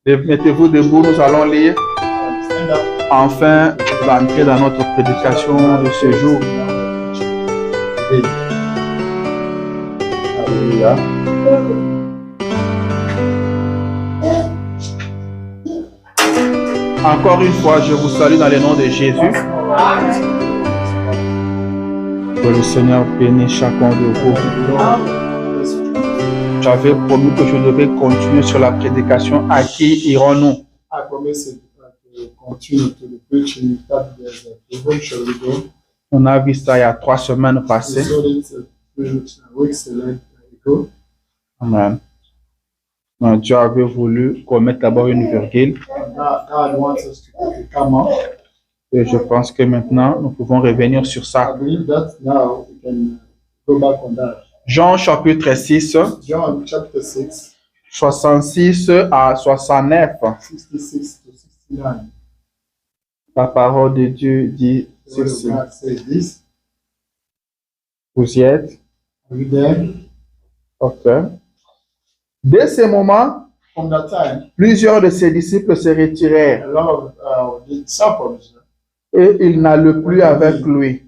Mettez-vous debout, nous allons lire enfin l'entrée dans notre prédication de ce jour. Alléluia. Encore une fois, je vous salue dans le nom de Jésus. Que le Seigneur bénisse chacun de vous. J'avais promis que je devais continuer sur la prédication. À qui irons-nous? On a vu ça il y a 3 semaines passées. Amen. Non, Dieu avait voulu qu'on mette d'abord une virgule. Et je pense que maintenant, nous pouvons revenir sur ça. Jean chapitre 6, 66 à 69. La parole de Dieu dit ceci. Vous y êtes? Ok. Dès ce moment, plusieurs de ses disciples se retirèrent et ils n'allaient plus avec lui.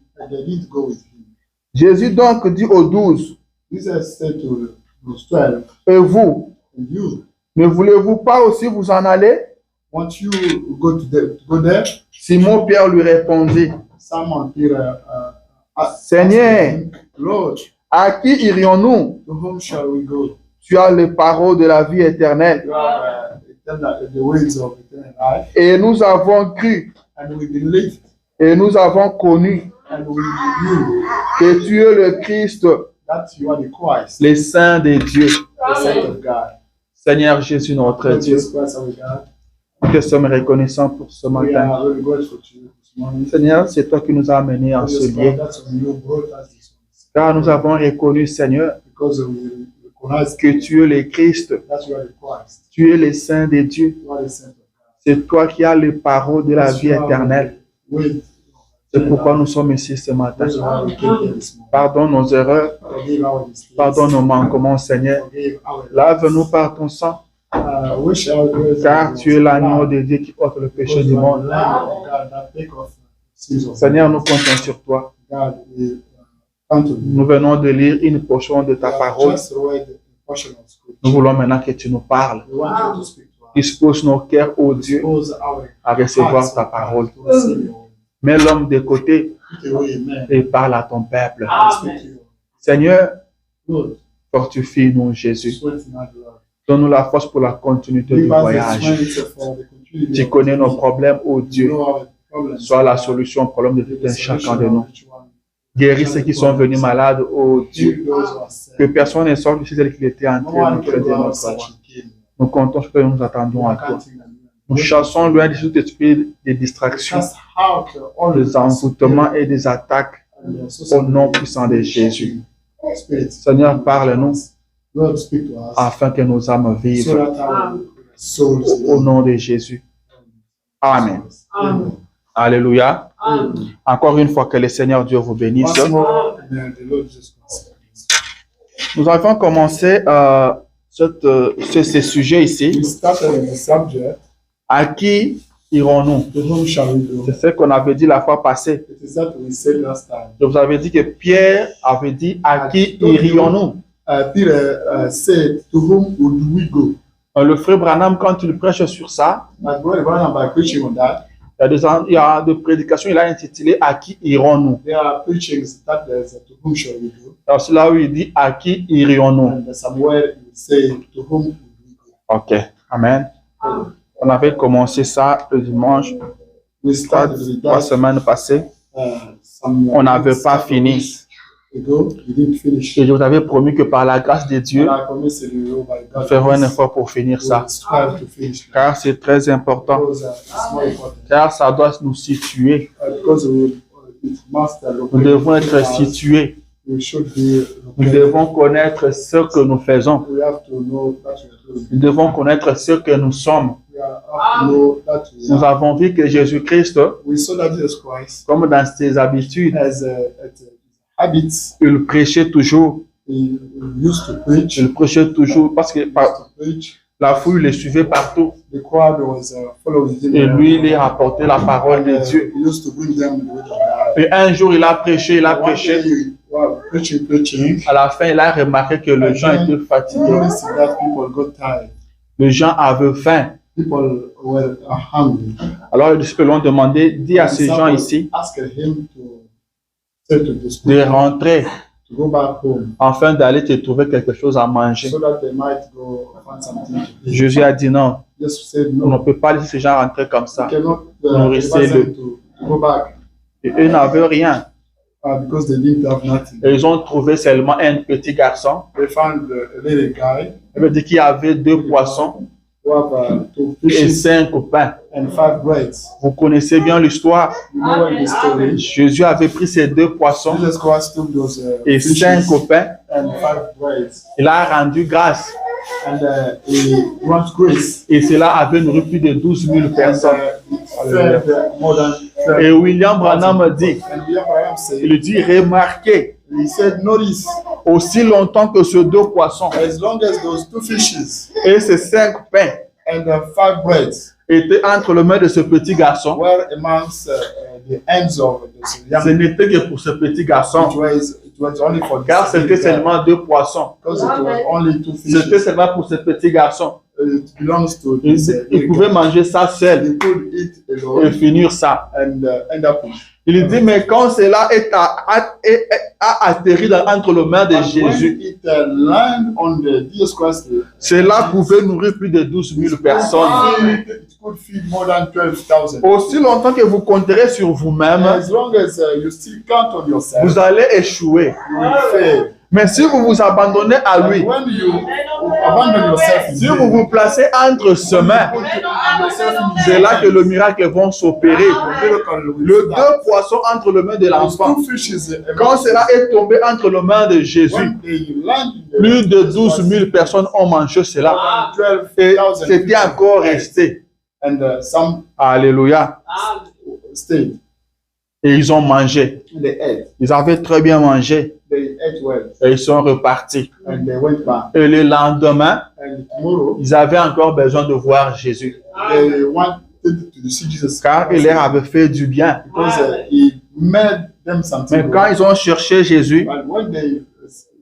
Jésus donc dit aux 12, et vous, ne voulez-vous pas aussi vous en aller? Simon Pierre lui répondit, Seigneur, à qui irions-nous? Tu as les paroles de la vie éternelle. Et nous avons cru. Et nous avons connu que tu es le Christ, le Saint de Dieu. Seigneur Jésus, notre Dieu, nous te sommes reconnaissants pour ce matin. Seigneur, c'est toi qui nous as amenés en ce lieu. Car nous avons reconnu, Seigneur, que tu es le Christ, tu es le Saint de Dieu. C'est toi qui as les paroles de la vie éternelle. C'est pourquoi nous sommes ici ce matin. Pardonne nos erreurs, pardonne nos manquements, Seigneur. Lave-nous par ton sang, car tu es l'agneau de Dieu qui ôte le péché du monde. Seigneur, nous comptons sur toi. Nous venons de lire une portion de ta parole. Nous voulons maintenant que tu nous parles. Dispose nos cœurs, ô Dieu, à recevoir ta parole. Mets l'homme de côté et parle à ton peuple. Seigneur, fortifie-nous, Jésus. Donne-nous la force pour la continuité du voyage. Tu connais nos problèmes, ô Dieu. Sois la solution au problème de tout un chacun de nous. Guéris ceux qui sont venus malades, ô Dieu. Que personne ne sorte de tel qu'il était entré. Nous comptons sur que nous attendons à toi. Nous chassons loin de tout esprit de distraction, des envoûtements et des attaques au nom puissant de Jésus. Seigneur, parle-nous afin que nos âmes vivent au nom de Jésus. Amen. Alléluia. Encore une fois, que le Seigneur Dieu vous bénisse. Nous avons commencé ce sujet ici. À qui irons-nous? C'est ce qu'on avait dit la fois passée. Je vous avais dit que Pierre avait dit à qui irions-nous? Le frère Branham, quand il prêche sur ça, il y a des prédications, il a intitulé à qui irons-nous? Alors c'est là où il dit à qui irions-nous? Ok, amen. On avait commencé ça le dimanche, 3 semaines passées. On n'avait pas fini. Et je vous avais promis que par la grâce de Dieu, nous ferons un effort pour finir ça. Car c'est très important. Car ça doit nous situer. Nous devons être situés. Nous devons connaître ce que nous faisons. Nous devons connaître ce que nous sommes. Nous avons vu que Jésus-Christ, comme dans ses habitudes, il prêchait toujours. Il prêchait toujours parce que La foule le suivait partout. The crowd was following him. Et lui, il a apporté la parole de Dieu. He used to bring them the word of God. Et un jour, il a prêché. One day, preaching. À la fin, il a remarqué que les gens étaient You fatigués. notice that people got tired. Les gens avaient faim. People were hungry. Alors, les disciples l'ont demandé, dis à ces gens ici Asked him to say to this de people rentrer to go back home afin d'aller te trouver quelque chose à manger. so that they might go find something to eat. Jésus a dit non, Jesus said on ne no. peut pas laisser ces gens rentrer comme ça. You cannot Nourrissez-le. advise them to go back Et eux n'avaient rien. because they didn't have nothing. Et ils ont trouvé seulement un petit garçon. They found a little guy Il veut dire qu'il y avait 2 poissons who have 2 et fishes 5 pains. and 5 breads. Vous connaissez bien l'histoire. You know what the story? Jésus avait pris ces 2 poissons Jesus Christ took those et fishes 5 pains. and 5 breads Il a rendu grâce. and he grant grace. Et cela avait nourri plus de 12 000 And personnes. fed more than Et William Branham dit, And William Branham said, il dit, remarquez, he said, notice, aussi longtemps que ces 2 poissons as long as those 2 fishes et ces 5 pains and 5 breads étaient entre les mains de ce petit garçon, were amongst the hands of this young ce n'était que pour ce petit garçon, it was only for car this c'était guy, seulement 2 poissons. because it was only 2 C'était fishes. seulement pour ce petit garçon. It belongs to Il, this il pouvait manger ça seul He could eat et alone finir ça. and end up with. Il dit, mais quand cela a atterri entre les mains de But when Jésus, it landed on the Jesus Christ, cela pouvait nourrir plus de 12 000 personnes. it could feed more than 12,000. Aussi longtemps que vous compterez sur vous-même, As long as you still count on yourself, vous allez échouer. you will fail. Mais si vous vous abandonnez à And lui, when you abandon yourself in si him, vous vous placez entre ses mains, put yourself in c'est là que le miracle vont s'opérer. the miracle will Le start. 2 poissons entre les mains de Those l'enfant, 2 fishes, quand cela est tombé entre les mains de Jésus, when they land in the plus de 12 000 personnes ont mangé cela. Et 12,000 c'était encore resté. and some Alléluia. stayed. Et ils ont mangé. They ate. Ils avaient très bien mangé. They ate well Et ils sont repartis. and they went back. Et le lendemain, And tomorrow ils avaient encore besoin de voir Jésus. they wanted to see Jesus Car il leur avait fait du bien. because he made them something. Mais quand ils ont cherché Jésus, But when they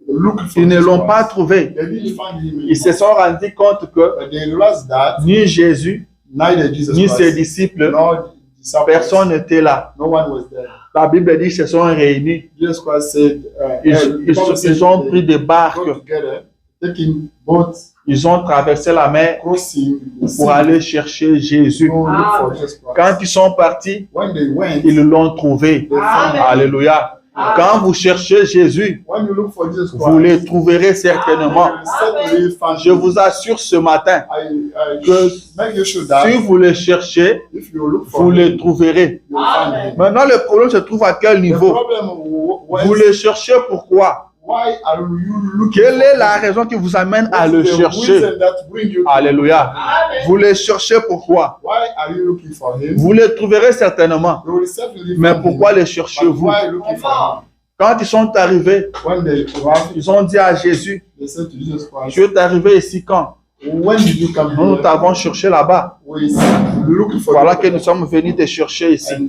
looked for ils ne Jesus l'ont pas Christ, trouvé. they didn't find him. Ils se sont rendus compte que But they realized that ni Jésus, neither Jesus ni ses Christ disciples, nor disciples, personne n'était là. no one was there. La Bible dit qu'ils se sont réunis. Jesus Christ said, Ils ont pris des barques. go together, taking boats, Ils ont traversé la mer crossing the sea, pour aller chercher Jésus. go look for Jesus Christ. Quand ils sont partis, When they went, ils l'ont trouvé. they found him. Alléluia. Quand vous cherchez Jésus, When you look for Jesus Christ, vous le trouverez certainement. you certainly find Je him. vous assure ce matin I que make you sure that si vous le cherchez, if you look for vous him, le trouverez. you'll find him. Maintenant, le problème se trouve à quel The niveau? problem Vous was, le cherchez pourquoi? why are you looking Quelle for est him? la raison qui vous amène à What's le the chercher? reason that bring you to Alléluia. Vous le cherchez pourquoi? Why are you looking for him? Vous le trouverez certainement. You will certainly Mais find pourquoi him. le But cherchez-vous? why looking for him? Quand ils sont arrivés, When they arrived, ils ont dit à Jésus, they said to Jesus Christ, tu es arrivé ici quand? when did you come Nous here? t'avons cherché là-bas. We looking for Voilà you. que nous sommes venus te chercher ici. And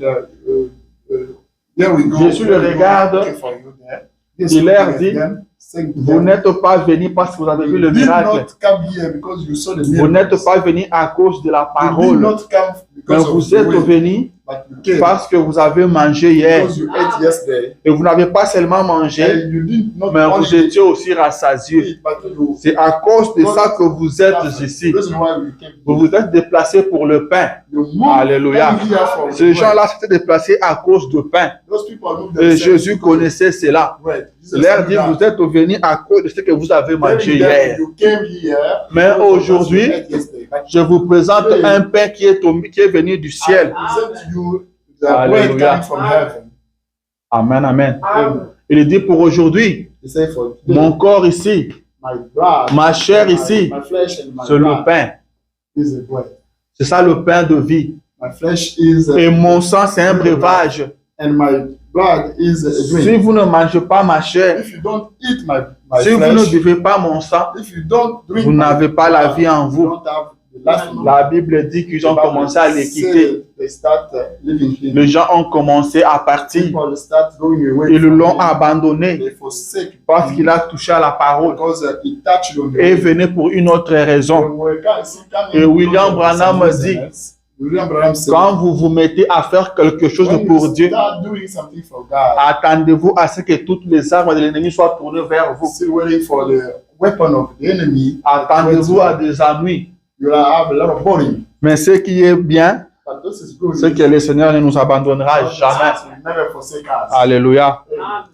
there we go. Jésus le regarde. Looking for you there. Yes, Il leur looking at dit, them, saying to Vous them, n'êtes pas venus parce que vous avez vu le you did miracle. not come here because you saw the Vous miracle. n'êtes pas venus à cause de la You did parole. not come Mais because of vous the êtes way, venus but you came parce que vous avez mangé hier. because you ate yesterday. Et vous n'avez pas seulement mangé, And you did not mais vous only étiez aussi rassasiés. eat, but you C'est à cause de ça que vous êtes ici. The reason why we came Vous vous êtes déplacés pour le pain. You moved Alléluia. down here for Ces the gens-là s'étaient déplacés à cause du pain. Those people moved Et themselves Jésus because of connaissait cela. bread. Jesus Il leur said dit, that. vous êtes venus à cause de ce que vous avez mangé Telling them hier. you came here Mais because of what aujourd'hui, you ate yesterday. But Je vous présente un pain qui est tombé, qui est venu du ciel. I present to you the Alléluia. bread coming from heaven. Amen, amen. Amen. Il dit pour aujourd'hui, He said for mon corps ici, my blood, ma chair ici, my flesh and my c'est le blood pain. is the bread. C'est ça le pain de vie. My flesh is Et mon sang, c'est un breuvage. and my blood is a Si drink. vous ne mangez pas ma chair, If you don't eat my Si vous ne flesh. buvez pas mon sang, If you don't drink vous my n'avez pas la vie en you vous. don't have the life in you. La Bible dit qu'ils ont commencé à les quitter. They start living here. Les gens ont commencé à partir. People start going away. Ils from l'ont him. abandonné They forsake parce him qu'il a touché à la parole because he touched on the et way. venait pour une autre raison. Et William Branham dit, William Branham said, quand vous vous mettez à faire quelque chose when pour you Dieu, start doing something for God, attendez-vous à ce que toutes les armes de l'ennemi soient tournées vers vous. still waiting for the weapon of the enemy, Attendez-vous à des ennuis. you'll have a lot of boring. Mais ce qui est bien, But this is good. c'est que le Seigneur ne nous abandonnera jamais. He never forsake us. Alléluia.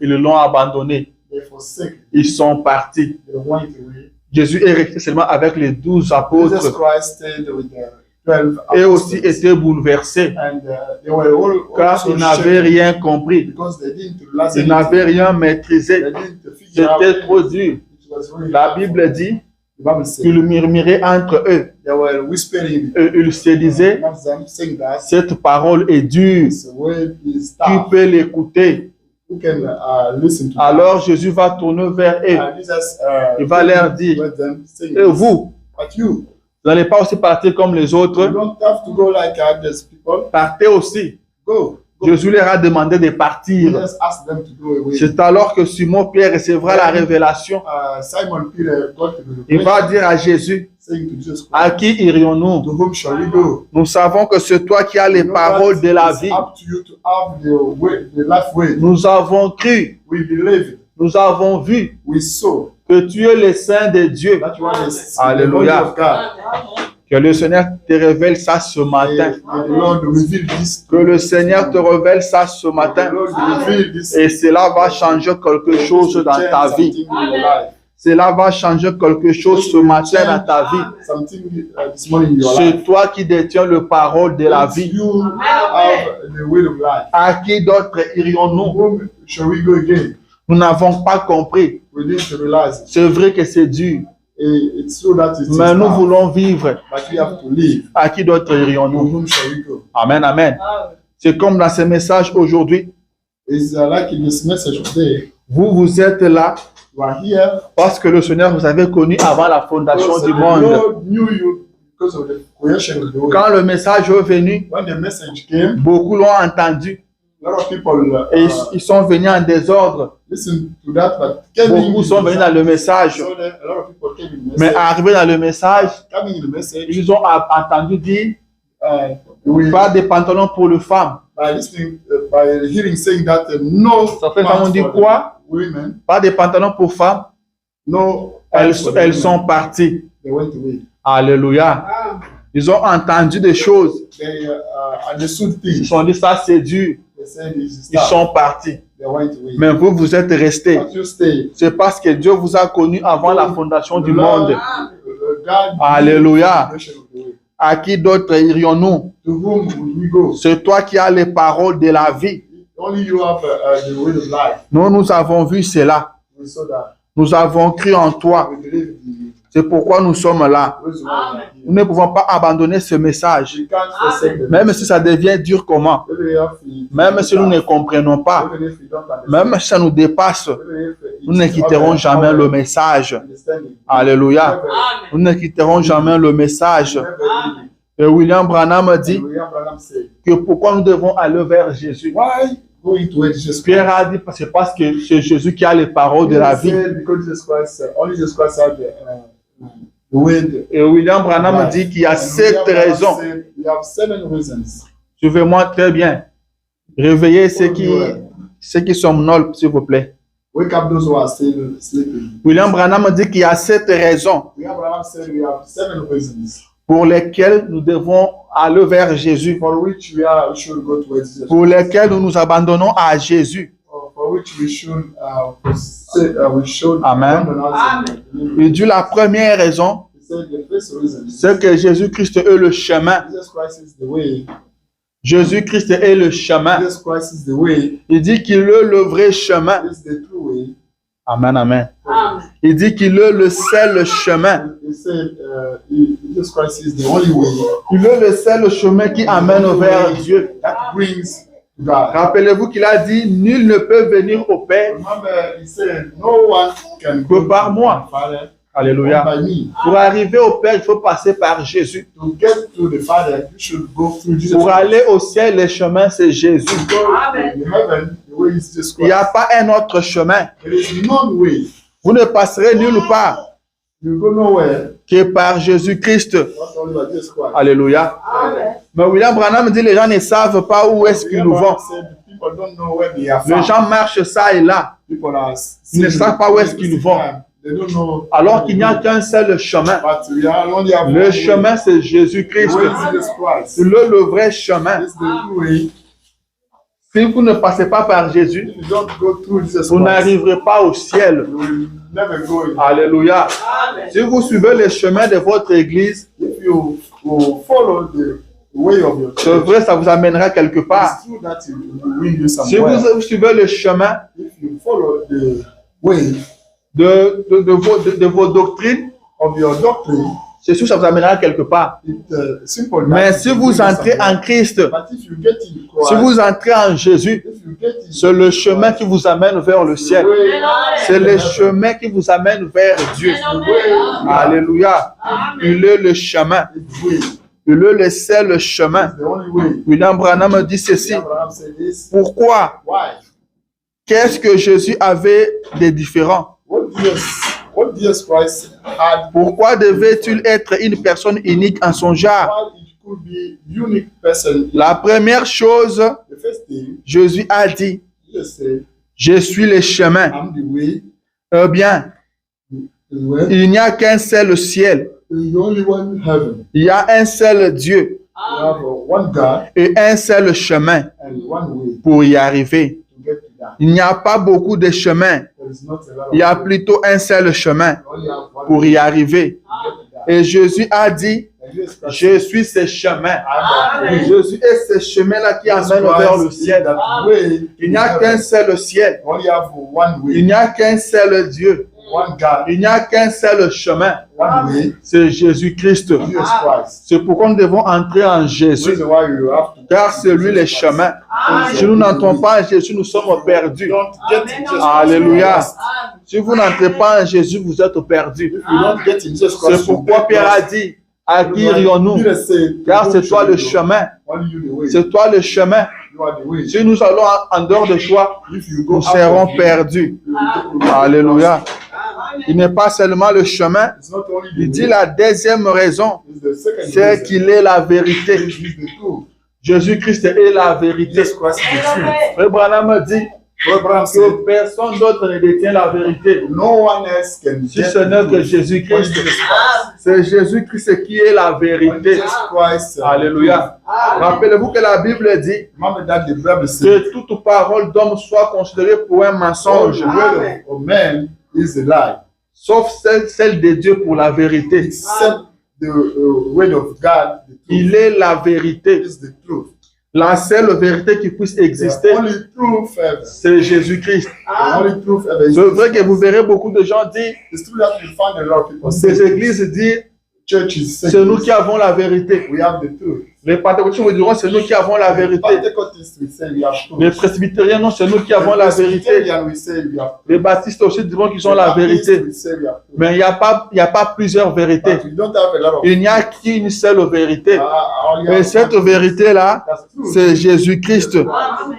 Ils l'ont abandonné. They forsake. Ils sont partis. They went away. Jésus est resté seulement avec les 12 Jesus apôtres Christ stayed with the 12 et aussi apostles. était bouleversé And they were all car also ils n'avaient shaken rien compris. because they didn't realize Ils anything. n'avaient rien maîtrisé. They didn't figure out C'était trop anything. dur. It was really La hard Bible for them. dit The Bible says qu'ils murmuraient entre eux. they were whispering Et ils se disaient, amongst them, saying that cette parole est dure. this word is Qui tough. peut l'écouter? Who can listen to Alors Jésus va tourner vers eux. that? And Jesus Il va leur dire, with them, saying, et vous, but you n'allez pas aussi partir comme les autres. don't have to go like others people. Partez aussi. Go. Jésus leur a demandé de partir. Jesus asked them to go away. C'est alors que Simon Pierre recevra la révélation. Simon Peter got to the Il va dire à Jésus, saying to Jesus à Christ, qui irions-nous? to whom shall we go? Nous savons que c'est toi qui as les You know paroles that de la it's vie. up to you to have the life way. Nous avons cru, We believe, nous avons vu we saw que tu es le Saint de Dieu. that you are the Alléluia. Lord of God. Que le Seigneur te révèle ça ce matin. May the Lord reveal this. Que le Seigneur te révèle ça ce May the matin. Lord reveal this. Et cela va changer quelque chose dans ta vie. Something in your life. Cela va changer quelque chose ce matin dans ta vie. Something this morning in your life. C'est toi qui détiens le parole de la vie. You have the will of life. À qui d'autre irions-nous? Whom shall we go again? Nous n'avons pas compris. We need to realize it. C'est vrai que c'est dur. It's true that it is Mais nous tough, voulons vivre. but we have to live. À qui d'autre To irions-nous? whom shall we go? Amen, amen. C'est comme dans ce message aujourd'hui. It's like in this message today. Vous êtes là You are here parce que le Seigneur vous avait connu avant la fondation because du the monde. Lord knew you because of the creation of the world. Quand le message est venu, When the message came, beaucoup l'ont entendu a lot of people et ils sont venus en désordre. listened to that, but came Beaucoup sont venus dans le message. So that a lot of people came in the Mais message. arrivés dans le message, Coming in the message, ils ont entendu dire we pas de pantalon pour les femmes. by listening, by hearing saying that no Certaines pants femmes ont dit for the quoi? women, Pas de pantalon pour femmes. no Elles, pants for the elles women. sont parties. They went away. Alléluia. Ils ont entendu des choses. They understood Ils se things. sont dit ça c'est dur. They said this is Ils tough. sont partis. They went away. Mais vous, vous êtes restés. But you stay. C'est parce que Dieu vous a connu avant la fondation du The Lord, monde. God, Alléluia. the creation of the world. À qui d'autre irions-nous? To whom will we go? C'est toi qui as les paroles de la vie. Only you have the will of life. Nous avons vu cela. We saw that. Nous avons cru en toi. We believe in you. C'est pourquoi nous sommes là. That's why we are here. Nous ne pouvons pas abandonner ce message. We can't forsake them. Même si ça devient dur comment. Même si nous ne comprenons pas. Even if we don't understand. Même si ça nous dépasse. Even if it's Nous ne quitterons our jamais le message. understanding. Alléluia. Never- Nous ne quitterons jamais le message. never leave it. Et William Branham dit William Branham said, que pourquoi nous devons aller vers Jésus. why going to Jesus Christ? Pierre a dit c'est parce que c'est Jésus qui a les paroles de la He vie. said, because Jesus Christ, only Jesus Christ had the wind. Et William Branham dit qu'il y a And 7 William Branham raisons. said, we have 7 reasons. Suivez-moi très bien. Réveillez ceux qui somnolent, s'il vous plaît. Wake up those who are still sleeping. William Branham dit qu'il y a 7 raisons William Branham said we have 7 reasons pour lesquelles nous devons aller vers Jésus, for which we should go to Jesus. pour lesquelles nous nous abandonnons à Jésus. For which we should Amen. abandon ourselves. Il dit la première raison, He said the first reason is c'est que Jésus-Christ est le chemin. Jesus Christ is the way. Jésus-Christ est le chemin. Jesus Christ is the way. Il dit qu'il est le vrai chemin. Is the true way. Amen, amen. Il dit qu'il est le seul chemin. He said Jesus Christ is the only way Il est le seul chemin qui amène vers Dieu. that brings God. Rappelez-vous qu'il a dit, nul ne peut venir au Père Remember, he said, no one can que go par to moi. the Father Alléluia. but by me. Pour arriver au Père, il faut passer par Jésus. To get to the Father, you should go through Jesus. Pour aller au ciel, le chemin, c'est Jésus. To go to heaven, the way is Jesus Il n'y a Christ. pas un autre chemin. There is none way. Vous ne passerez nulle part You go nowhere, que par Jésus-Christ. not only by Jesus Christ. Alléluia. Mais William Branham dit, les gens ne savent pas où est-ce qu'ils nous vont. Said, people don't know where they are Les from. gens marchent ça et là. People are Ils ne savent pas où est-ce qu'ils vont. They don't know. Alors qu'il n'y a qu'un seul chemin. But we are only have Le one chemin, way. c'est The Jésus-Christ. way is Jesus Christ. C'est le vrai chemin. It's the true way. Si vous ne passez pas par Jésus, If you don't go through Jesus vous Christ, n'arriverez pas au ciel. you will never go in. Alléluia. Si vous suivez le chemin de votre église, If you will follow the way of your c'est church, vrai, ça vous amènera quelque part. it's true that it will bring you Si somewhere. vous suivez le chemin If you follow the way de vos doctrines, of your doctrine, c'est sûr, ça vous amènera quelque part. it's simple. Mais that si it will vous bring you entrez somewhere. en Christ, But if you get in Christ, si vous entrez en Jésus, if you get in c'est le chemin qui vous amène vers le ciel. way, C'est le chemin qui vous amène vers Dieu. the way, Alléluia. Il est le chemin. it's the way. Il est le seul chemin. It's the only way. William Branham dit ceci. Abraham said this. Pourquoi? Why? Qu'est-ce que Jésus avait de différent? What Jesus Christ had, Pourquoi devait-il être une personne unique en son genre? why it could be unique person. La première chose, The first thing, Jésus a dit, Jesus said, je suis le chemin. I'm the way, Eh bien, the way, il n'y a qu'un seul ciel. there's only one heaven. Il y a un seul Dieu You have one God et un seul chemin and one way pour y arriver. to get to that. Il n'y a pas beaucoup de chemins. There is not a lot Il y a of plutôt un seul chemin you only have one pour way y arriver. to get to that. Et Jésus a dit, And Jesus Christ je suis ce chemin. I'm the way. Jésus est ce chemin-là qui Jesus amène vers le Christ is ciel. that way. Il n'y a to qu'un heaven. seul ciel. You only have one Il way, n'y a qu'un seul Dieu. one God, Il n'y a qu'un seul chemin. one way, C'est Jésus-Christ. Jesus Christ. C'est pourquoi nous devons entrer en This Jésus. is why you have to. Car c'est lui le chemin. Si nous n'entrons pas en Jésus, nous sommes perdus. Don't get in Jesus Christ. Alléluia. Si vous n'entrez pas en Jésus, vous êtes perdus. If you don't get in Jesus Christ, C'est pourquoi Pierre a dit, à qui irions-nous? Peter said, Car c'est toi le chemin. only you the way. C'est toi le chemin. You are the way. Si nous allons en dehors de toi, If you go nous out serons of him, perdus. you will get Alléluia. lost. Il n'est pas seulement le chemin. It's not only Il the dit way, la deuxième raison, it's the second c'est reason. qu'il est la vérité. It is the truth. Jésus-Christ est la vérité. Jesus Christ is the truth. Frère Branham dit Abraham said, que personne d'autre ne détient la vérité. no one else can Si get ce n'est que the truth. Jésus-Christ, Only Jesus Christ. c'est Jésus-Christ qui est la Only vérité. Jesus Christ. Alléluia. Rappelez-vous que la Bible dit Remember that the Bible says, que toute parole d'homme soit considérée pour un all mensonge, the word of man is a lie, sauf celle de Dieu pour la vérité. except the word of God, the truth. Il est la vérité. Is the truth. La seule vérité qui puisse The exister, only truth ever. c'est Jésus-Christ. The only truth ever. C'est vrai que vous verrez beaucoup de gens dire, It's true that you find a lot of people say, ces églises disent, churches say, c'est nous qui avons la vérité. we have the truth. Les pentecôtistes vous diront, c'est nous qui avons la vérité. Pentecostals will say we have truth. Les presbytériens, non, c'est nous qui avons la vérité. Presbyterian will say we have truth. Les baptistes aussi diront qu'ils ont The la Baptists vérité. will say we have truth. Mais il n'y a pas plusieurs vérités. But we don't have a lot of Il n'y a qu'une seule vérité. only Et have cette one. vérité-là, That's true. c'est Jésus-Christ.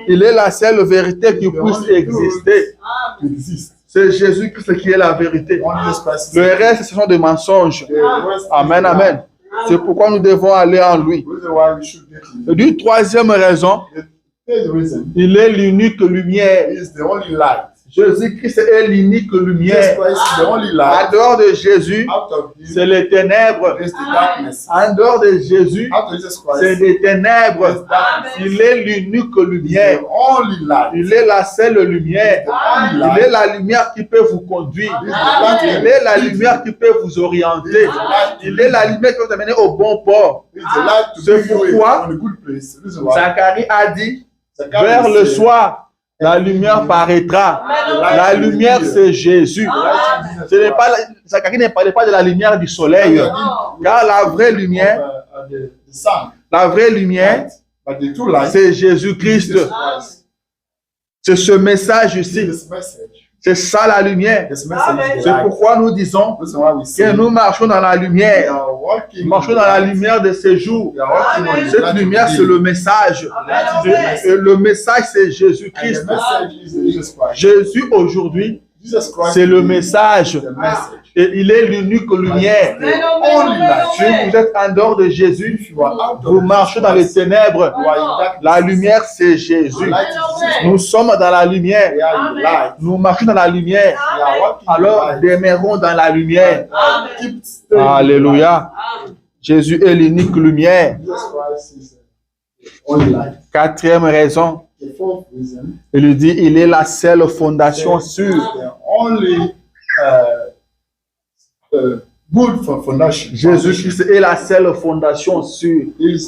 Il est la seule vérité qui puisse exister. To exist. C'est Jésus-Christ qui est la vérité. Only Jesus Christ is Le reste, ce sont des mensonges. the rest is Amen, the amen. C'est pourquoi nous devons aller en lui. reason why we should get in. D'une troisième raison, The third reason il est l'unique lumière. is the only light. Jésus-Christ est l'unique Jesus lumière. Christ is the only En light. dehors de Jésus, Out of him c'est les ténèbres. is the darkness. En dehors de Jésus, Out of Jesus c'est Christ des ténèbres. is darkness. Il est l'unique He is lumière. the only light. Il est la seule lumière. The only Il est light. la lumière qui peut vous conduire. He is the light Il est la lumière qui peut vous orienter. Il est la lumière qui peut vous amener au bon port. He is the light to C'est bring you pourquoi on a good place. Reason why Zacharie a dit, Zacharie vers le said, soir, la lumière paraîtra. La lumière, c'est Jésus. Ce n'est pas, Zacharie ne parlait pas de la lumière du soleil. Car la vraie lumière, the sun, la vraie lumière, But the true light, c'est Jésus-Christ. Jesus Christ. C'est ce message ici. This message. C'est ça la lumière. This message is the C'est light. pourquoi nous disons This is why we que say nous marchons dans la we lumière. are walking. Nous marchons dans la lumière de ces jours. We are walking on the Cette light lumière, of c'est day. le message. Et le message, c'est And Jésus-Christ. the message is Jesus Christ. Jésus, aujourd'hui, Jesus Christ c'est le is message. the message. Et il est l'unique lumière. The only light. Si vous êtes en dehors de Jésus, If you are out vous of marchez Jesus dans les Christ, ténèbres. you are in darkness. La lumière, c'est The Jésus. light is Jesus. Nous sommes dans la lumière. We are in the light. Nous marchons dans la lumière. We are walking in Alors, the light. demeurons dans la lumière. Keep staying in the Alléluia. Jésus est l'unique lumière. light. Jesus Christ is the only light. Quatrième raison, The fourth reason il lui dit, il est la seule fondation is sûre. the only good for foundation. Jésus-Christ est la seule fondation sûre. Is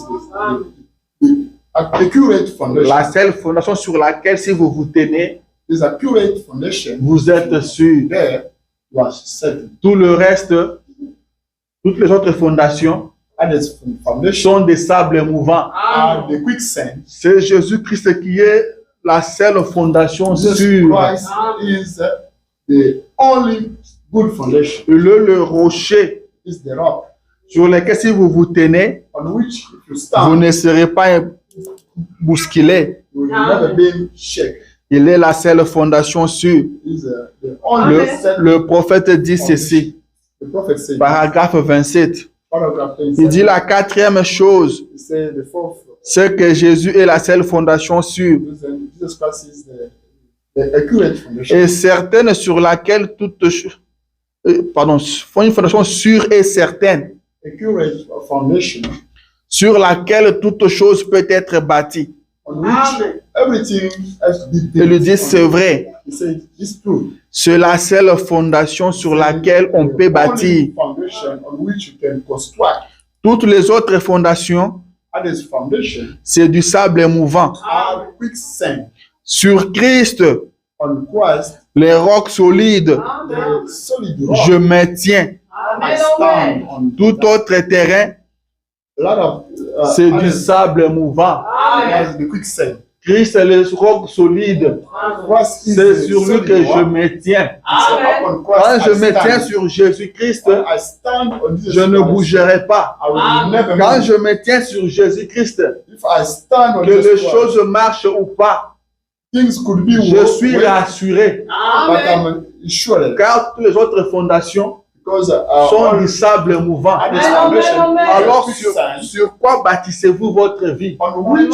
the accurate foundation. La seule fondation sur laquelle, si vous vous tenez, Is accurate foundation. vous êtes sûr. There you are certain. Tout le reste, toutes les autres fondations And its foundation sont des sables mouvants. are the quicksand. C'est Jésus-Christ qui est la seule fondation Jesus sûre. Christ is the only good foundation. Le rocher Is the rock sur lequel, si vous vous tenez, on which if you vous stand, ne serez pas bousculé. you will never be shaken. Il est la seule fondation sûre. Is the only set. Le prophète dit ceci, The prophet said, paragraphe 27. paragraph Il dit la quatrième chose, he said the fourth c'est que Jésus est la seule fondation sûre reason, Jesus Christ is the accurate foundation. et certaine sur laquelle toute chose, une fondation sûre et certaine Accurate foundation sur laquelle toute chose peut être bâtie. on which everything has to be built. Il lui dit c'est vrai, He said it's true. c'est la seule fondation sur laquelle on peut The bâtir. only foundation on which you can construct. Toutes les autres fondations, And this foundation c'est du sable mouvant. are quicksand. Sur Christ, On Christ, les rocs solides, the solid rock. je me tiens. I stand on Tout autre terrain, a lot of c'est du sable mouvant. as the quicksand. Christ est le roc solide. Christ is C'est the sur lui solid que je rock. me tiens. So upon Christ Quand je I me tiens stand. sur Jésus-Christ, When I stand on Jesus je ne Christ, bougerai pas. I will never Quand move. je me tiens sur Jésus-Christ, If I stand on que les Jesus Christ, choses marchent ou pas, things could be je worse, suis rassuré. but I'm sure Car toutes les autres fondations because sont all du sable mouvant. this foundation Alors, is quicksand, sur quoi bâtissez-vous votre vie? on which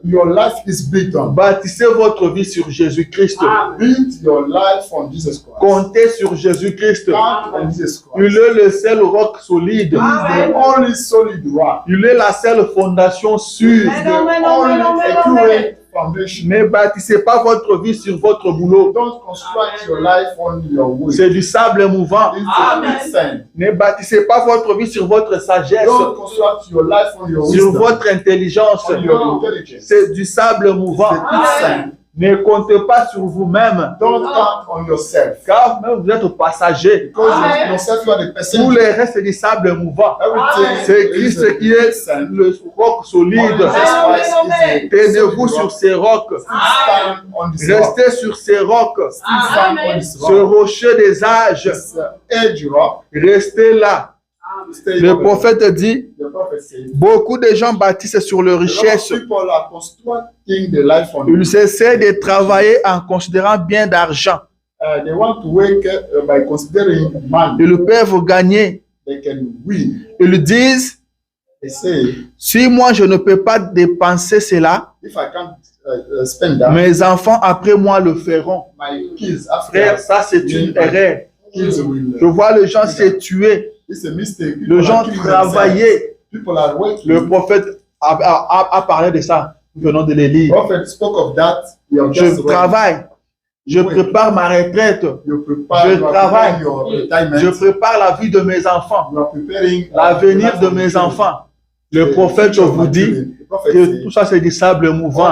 your life is built on. Bâtissez votre vie sur Jésus-Christ. Build your life on Jesus Christ. Comptez sur Jésus-Christ. Stand on Jesus Il Christ. est le seul roc solide. He is the only solid rock. Il est la seule fondation sûre. He is the only accurate foundation. Ne bâtissez pas votre vie sur votre boulot. Don't construct your life on your way. C'est du sable mouvant. It's a quicksand. Ne bâtissez pas votre vie sur votre sagesse, Don't construct your life on your sur wisdom, votre intelligence. on your intelligence. C'est du sable It's mouvant. a quicksand. Ne comptez pas sur vous-même, Don't count on yourself. car même vous êtes passager. Because yourself, you are the Tous person. les restes, c'est du sable mouvant. Everything C'est is Christ a qui est quicksand. le roc solide. Jesus Christ is a Tenez-vous solid sur rock. ces rocs. Stand on this rock. Restez sur ces rocs. Stand on this Ce rock. rocher des âges. This edge rock. Restez là. Stay Le over prophète dit, there. The prophet said, beaucoup de gens bâtissent sur leur a lot of richesse. people are constructing the life on Ils essaient de travailler en considérant bien d'argent. they want to work by considering money. Ils peuvent gagner. They can win. Ils disent, They say, si moi je ne peux pas dépenser cela, if I can't spend that, mes enfants après moi le feront. my kids after Frère, ça c'est une erreur. kids will. Je vois les gens se tuer, It's a mistake. les People gens are killing travailler. themselves. People are working. Le prophète a parlé de ça. Nous venons de le lire. Prophet spoke of that. We have Je just read. travaille. Je prépare ma retraite. You prepare, Je you are travaille. preparing your retirement. Je prépare la vie de mes enfants, You are preparing l'avenir de mes enfants. Le prophète vous dit que tout ça c'est du sable mouvant.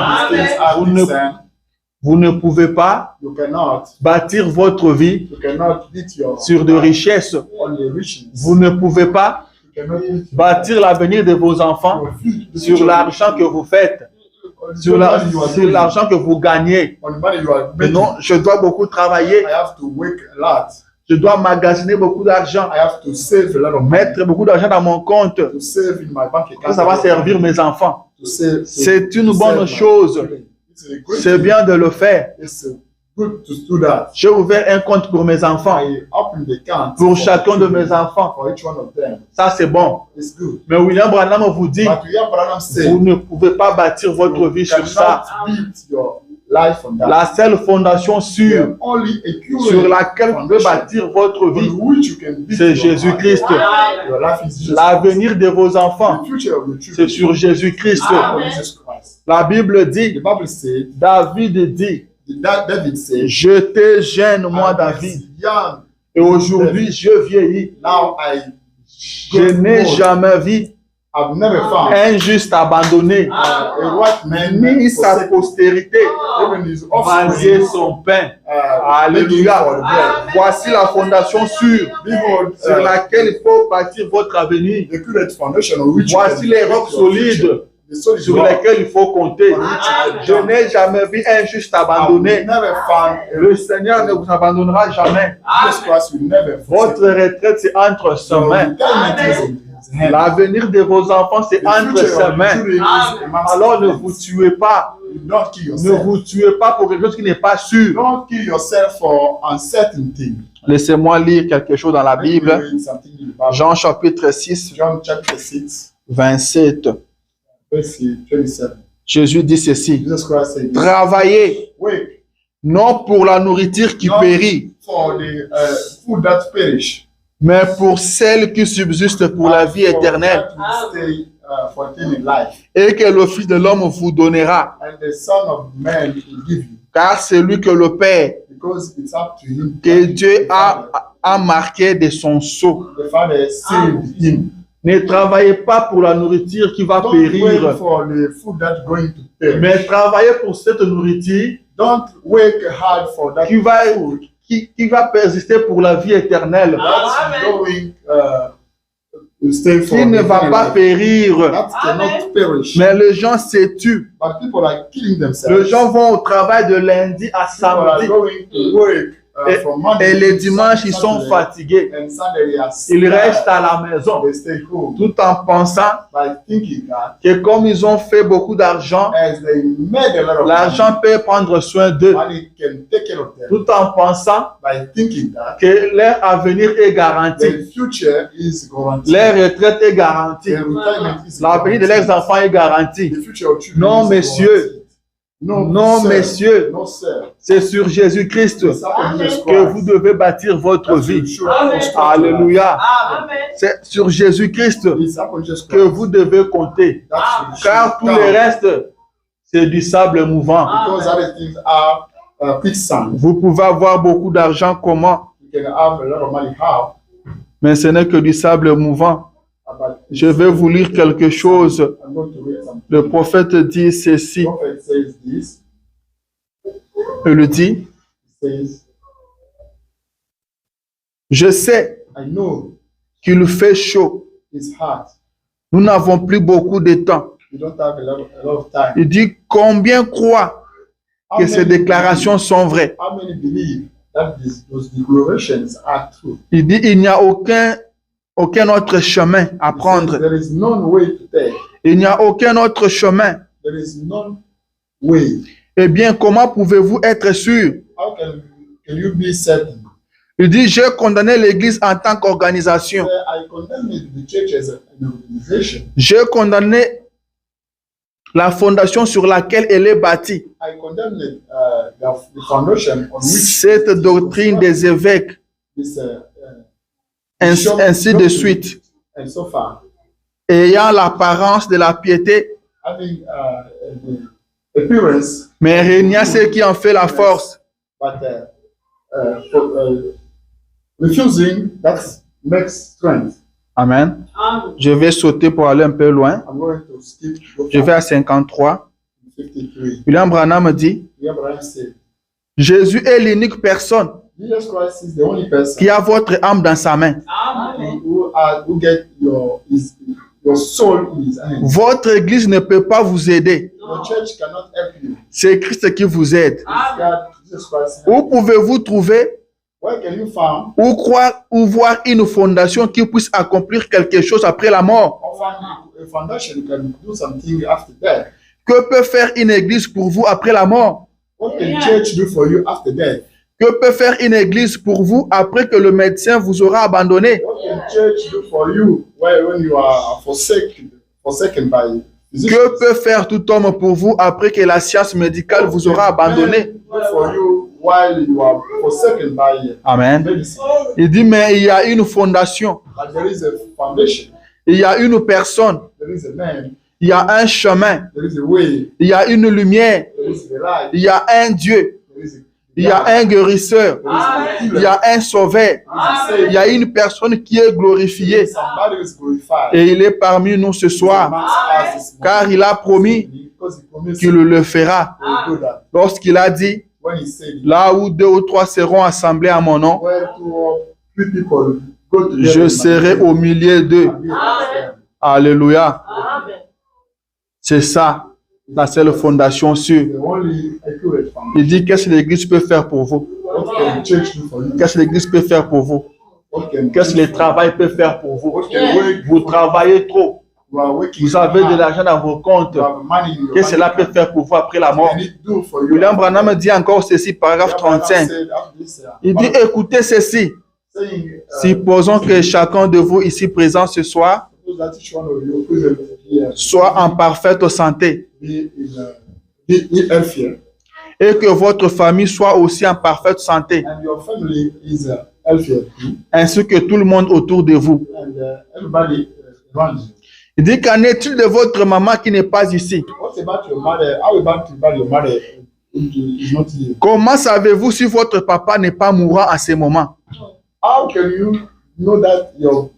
Vous ne pouvez pas You cannot, bâtir votre vie you cannot beat your sur des richesses. on the riches. Vous ne pouvez pas You bâtir l'avenir de vos enfants sur l'argent que vous faites, sur l'argent que vous gagnez. Mais non, je dois beaucoup travailler. Je dois magasiner beaucoup d'argent, mettre beaucoup d'argent dans mon compte. Ça va servir mes enfants. C'est une bonne chose. C'est bien de le faire. J'ai ouvert un compte pour mes enfants, pour chacun de mes enfants. Ça, c'est bon. Mais William Branham vous dit, vous ne pouvez pas bâtir votre vie sur ça. La seule fondation sûre sur laquelle vous pouvez bâtir votre vie, c'est Jésus-Christ. L'avenir de vos enfants, c'est sur Jésus-Christ. La Bible dit, David dit, j'étais jeune, moi, David, et aujourd'hui, je vieillis. Je n'ai jamais vu un juste abandonné, ni sa postérité manger son pain. Alléluia. Voici la fondation sûre sur laquelle il faut bâtir votre avenir. Voici les rocs solides sur lesquels il faut compter. Je n'ai jamais vu un juste abandonné. Le Seigneur ne vous abandonnera jamais. Votre retraite, c'est entre ses mains. L'avenir de vos enfants, c'est entre ses mains. Alors ne vous tuez pas. Ne vous tuez pas pour quelque chose qui n'est pas sûr. Laissez-moi lire quelque chose dans la Bible. Jean chapitre 6, 27. Jésus dit ceci: travaillez, non pour la nourriture qui périt, mais pour celle qui subsiste pour la vie éternelle, et que le Fils de l'homme vous donnera. Car c'est lui que le Père, que Dieu a marqué de son sceau. Ne travaillez pas pour la nourriture qui va périr, mais travaillez pour cette nourriture qui va persister pour la vie éternelle, qui ne va pas périr. Mais les gens se tuent. Les gens vont au travail de lundi à samedi. Et les dimanches, ils sont fatigués. Ils restent à la maison tout en pensant que comme ils ont fait beaucoup d'argent, l'argent peut prendre soin d'eux. Tout en pensant que leur avenir est garanti. Leur retraite est garantie. L'avenir de leurs enfants est garanti. Non, messieurs. Non, messieurs, c'est sur Jésus-Christ que vous devez bâtir votre vie. Alléluia. C'est sur Jésus-Christ que vous devez compter. Car tout le reste, c'est du sable mouvant. Vous pouvez avoir beaucoup d'argent, comment? Mais ce n'est que du sable mouvant. Je vais vous lire quelque chose. Le prophète dit ceci. Il dit: je sais qu'il fait chaud. Nous n'avons plus beaucoup de temps. Il dit: combien croient que ces déclarations sont vraies? Il dit: il n'y a aucun autre chemin à prendre. Il n'y a aucun autre chemin. Eh bien, comment pouvez-vous être sûr? Il dit: j'ai condamné l'Église en tant qu'organisation. J'ai condamné la fondation sur laquelle elle est bâtie. Cette doctrine des évêques. Ainsi de suite. Ayant l'apparence de la piété, mais régnant ce qui en fait la force. Amen. Je vais sauter pour aller un peu loin. Je vais à 53. William Branham dit: Jésus est l'unique personne qui a votre âme dans sa main. who get your soul in his hands. Votre église ne peut pas vous aider. Your church cannot help you. C'est Christ qui vous aide. God, Jesus Christ. Où pouvez-vous trouver Where can you find ou croire ou voir une fondation qui puisse accomplir quelque chose après la mort? or find a foundation can do something after death? Que peut faire une église pour vous après la mort? What can church do for you after death? Que peut faire une église pour vous après que le médecin vous aura abandonné? What can church do for you when you are forsaken by physicians? Que peut faire tout homme pour vous après que la science médicale vous aura abandonné? Do for you while you are forsaken by Amen. medicine. Il dit, mais il y a une fondation, But there is a foundation, il y a une personne, there is a man, il y a un chemin, there is a way, il y a une lumière, there is a light, il y a un Dieu, there is a il y a un guérisseur, il y a un sauveur, il y a une personne qui est glorifiée somebody who is glorified. et il est parmi nous ce soir Amongst us this morning. car il a promis Because he promised qu'il le fera. he will do that. Lorsqu'il a dit, When he said it, là où 2 ou 3 seront assemblés à mon nom, where 2 or 3 people go together, je serai au milieu d'eux. and be amongst them. Alléluia. C'est ça, la seule fondation sûre. The only accurate foundation. Il dit, qu'est-ce que l'église peut faire pour vous? What can church do for you? Qu'est-ce que l'église peut faire pour vous? What can Qu'est-ce que le travail peut faire pour vous? What can work? Vous travaillez trop. You are working Vous avez de hard. l'argent dans vos comptes. You have money in your Qu'est-ce que cela bank peut account. faire pour vous après la What mort? can it do for you? William Branham dit encore ceci, paragraphe Abraham 35. said after this, Il dit, écoutez ceci. saying, Supposons que chacun de vous ici présent ce soir suppose that each one of you present here soit en parfaite santé be healthy, et que votre famille soit aussi en parfaite santé, and your family is healthy, ainsi que tout le monde autour de vous. and everybody around you. Il dit, qu'en est-il de votre maman qui n'est pas ici? What about your mother? How about your mother is not here? Comment savez-vous si votre papa n'est pas mourant à ce moment? How can you know that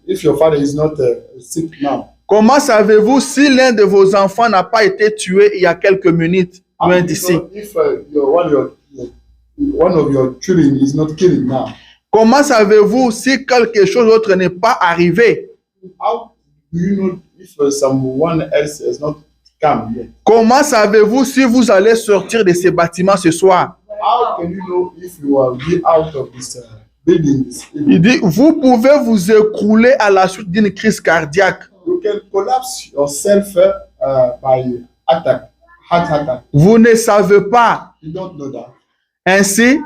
if your father is not sick now? Comment savez-vous si l'un de vos enfants n'a pas été tué il y a quelques minutes How loin do you d'ici? know if one of your children is not killing now? Comment savez-vous si quelque chose d'autre n'est pas arrivé? How do you know if someone else has not come yet? Comment savez-vous si vous allez sortir de ces bâtiments ce soir? How can you know if you will be out of this building this evening? Il dit, vous pouvez vous écrouler à la suite d'une crise cardiaque. You can collapse yourself by heart attack. Vous ne savez pas. You don't know that. Ainsi,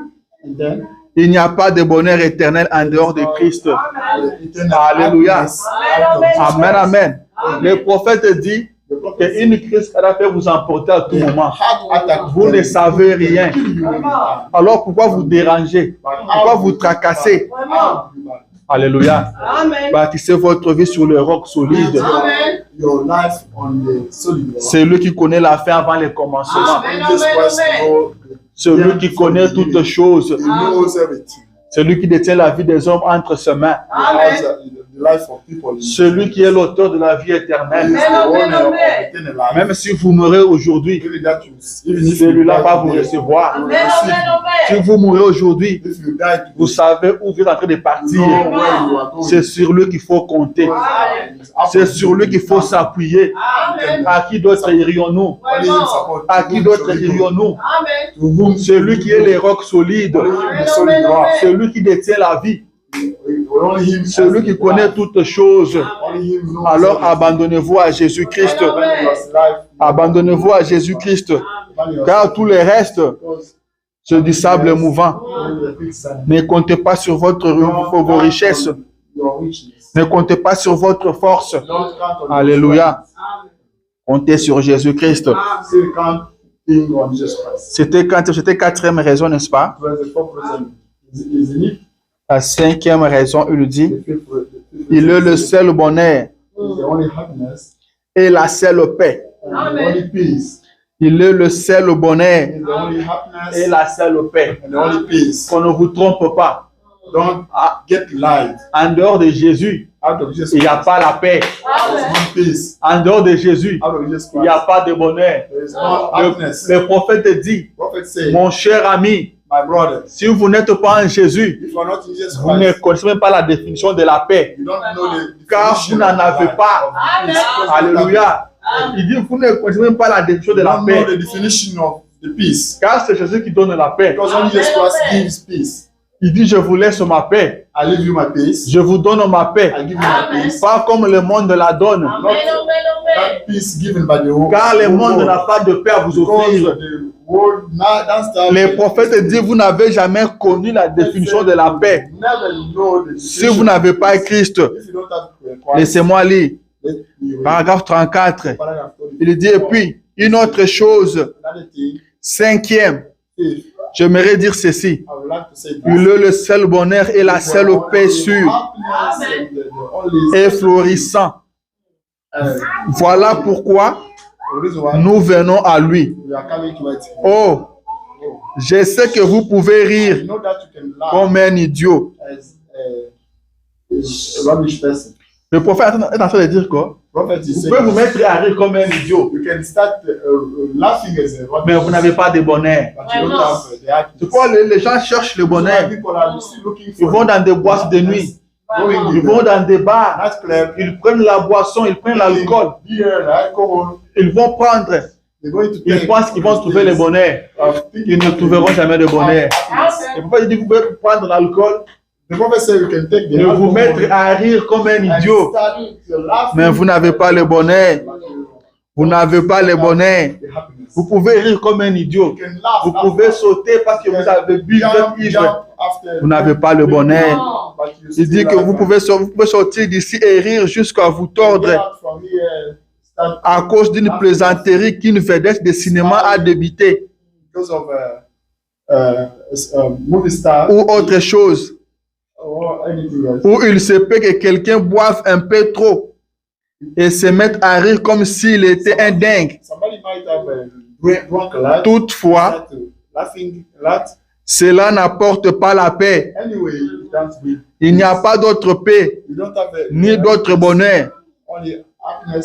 And then il n'y a pas de bonheur éternel en dehors de Christ. the eternal Alléluia. happiness out of Jesus. Amen, amen. Le prophète dit The prophet said, qu'une crise cardiaque peut vous emporter à tout moment. heart attack. Vous ne savez rien. Kill you anytime. Alors pourquoi vous dérangez? Pourquoi vous tracassez? Alléluia. Amen. Bâtissez votre vie sur le roc solide. Amen. Your life on the solid rock. C'est lui qui connaît la fin avant le commencement. Amen. Jesus Christ knows C'est lui qui connaît toutes choses. He knows everything. C'est lui qui détient la vie des hommes entre ses mains. He has the life of people. in C'est lui qui est l'auteur de la vie He is éternelle. the owner of eternal life. Même si vous mourrez aujourd'hui, Even that you, even if you celui-là die va vous today, recevoir. you will Amen. receive. Si vous mourrez aujourd'hui, If you die vous today, savez où vous êtes en train de you partir. know where you are going. C'est sur lui qu'il faut compter. C'est sur lui qu'il faut s'appuyer. Amen. À qui d'autre irions-nous? Only him support. À qui d'autre irions-nous? Amen. To whom C'est lui qui est le roc solide. only him the solid rock. C'est lui qui détient la vie. Only him C'est lui qui connaît toutes choses. Only him knows Alors everything. abandonnez-vous à Jésus-Christ. Abandon your life. Abandonnez-vous à Jésus-Christ. Abandon your Car tout le reste, because c'est du sable mouvant. you're the quicksand. Ne comptez pas sur vos richesses. Your richness. Ne comptez pas sur votre force. Don't count on Alléluia. Comptez sur Jésus-Christ. Still counting on Jesus Christ. C'était quatrième raison, n'est-ce pas? It was the fourth reason. Isn't it? La cinquième raison, il dit, The fifth il est le seul bonheur is the only happiness et la seule paix. and the only peace. Il est le seul bonheur Is the only happiness et la seule paix. and the only peace. Qu'on ne vous trompe pas. Don't get lied. En dehors de Jésus, Out of Jesus il n'y a Christ, pas la paix. there is no peace. En dehors de Jésus, Out of Jesus il n'y a Christ, pas de bonheur. there is no happiness. Le prophète dit, Prophet said, mon cher ami, my brother, si vous n'êtes pas en Jésus, if you are not in Jesus vous ne Christ, connaissez même pas la définition de la paix. you don't know the Car definition vous n'en of avez life, pas. of peace, because you don't Alléluia. Il dit, vous ne connaissez même pas la définition de la have- you don't know paix. the definition of the peace. Car c'est Jésus qui donne la paix. Because only Jesus Christ gives peace. Il dit, je vous laisse ma paix. I leave you my peace. Je vous donne ma paix. I give you my peace. Pas comme le monde la donne. That peace given by the whole Car le monde world. n'a pas de paix à vous Because offrir. the world now that's the Les prophètes disent, vous n'avez jamais connu la définition de la paix. Never know the Si vous n'avez pas Christ, if you don't have Christ, laissez-moi lire. let me read. Paragraphe 34. Paragraph 34. Il dit, et puis, une autre chose, Another thing, cinquième, if j'aimerais dire ceci. I would like to say this. Il est le seul bonheur et la seule paix sûre Happiness and the only et florissant. Voilà pourquoi reason why nous venons à lui. we are coming to it. Oh, je sais que vous pouvez You rire know that you can laugh comme un idiot. as a rubbish person. Le prophète est en train de dire quoi? Prophet is Vous saying pouvez vous mettre à rire comme un idiot, you can start laughing as a rubbish mais vous n'avez pas de bonheur. but you don't have the C'est happiness. pourquoi les gens cherchent le bonheur. People are still looking Ils for vont dans des boîtes de nuit, going ils vont dans des bars, night club, ils prennent la boisson, ils prennent l'alcool, beer, alcohol. ils vont prendre, They're going to ils pensent qu'ils vont trouver le bonheur. Ils ne trouveront jamais de bonheur. Le prophète dit, vous pouvez prendre l'alcool The prophet said you can take the et vous alcohol mettre à rire comme un and idiot, start to laugh, mais vous n'avez pas le bonheur. but you Vous n'avez pas le bonheur. the happiness. Vous pouvez rire comme un idiot. You can laugh, Vous laugh, pouvez laugh. sauter parce que vous avez bu, vous Jump, êtes ivre. jump after Vous n'avez pas le bonheur. but you Il still dit que laugh. vous pouvez sortir d'ici et rire jusqu'à vous Get tordre out from here, start à cause d'une plaisanterie qu'une vedette de cinéma a débité because of movie star ou autre chose. or anything else. Ou il se peut que quelqu'un boive un peu trop et se mette à rire comme s'il était un dingue. Somebody might have drunk a lot. Toutefois, start to laughing a lot. cela n'apporte pas la paix. Anyway, you don't be, Il n'y a pas d'autre paix you don't have ni d'autre bonheur only happiness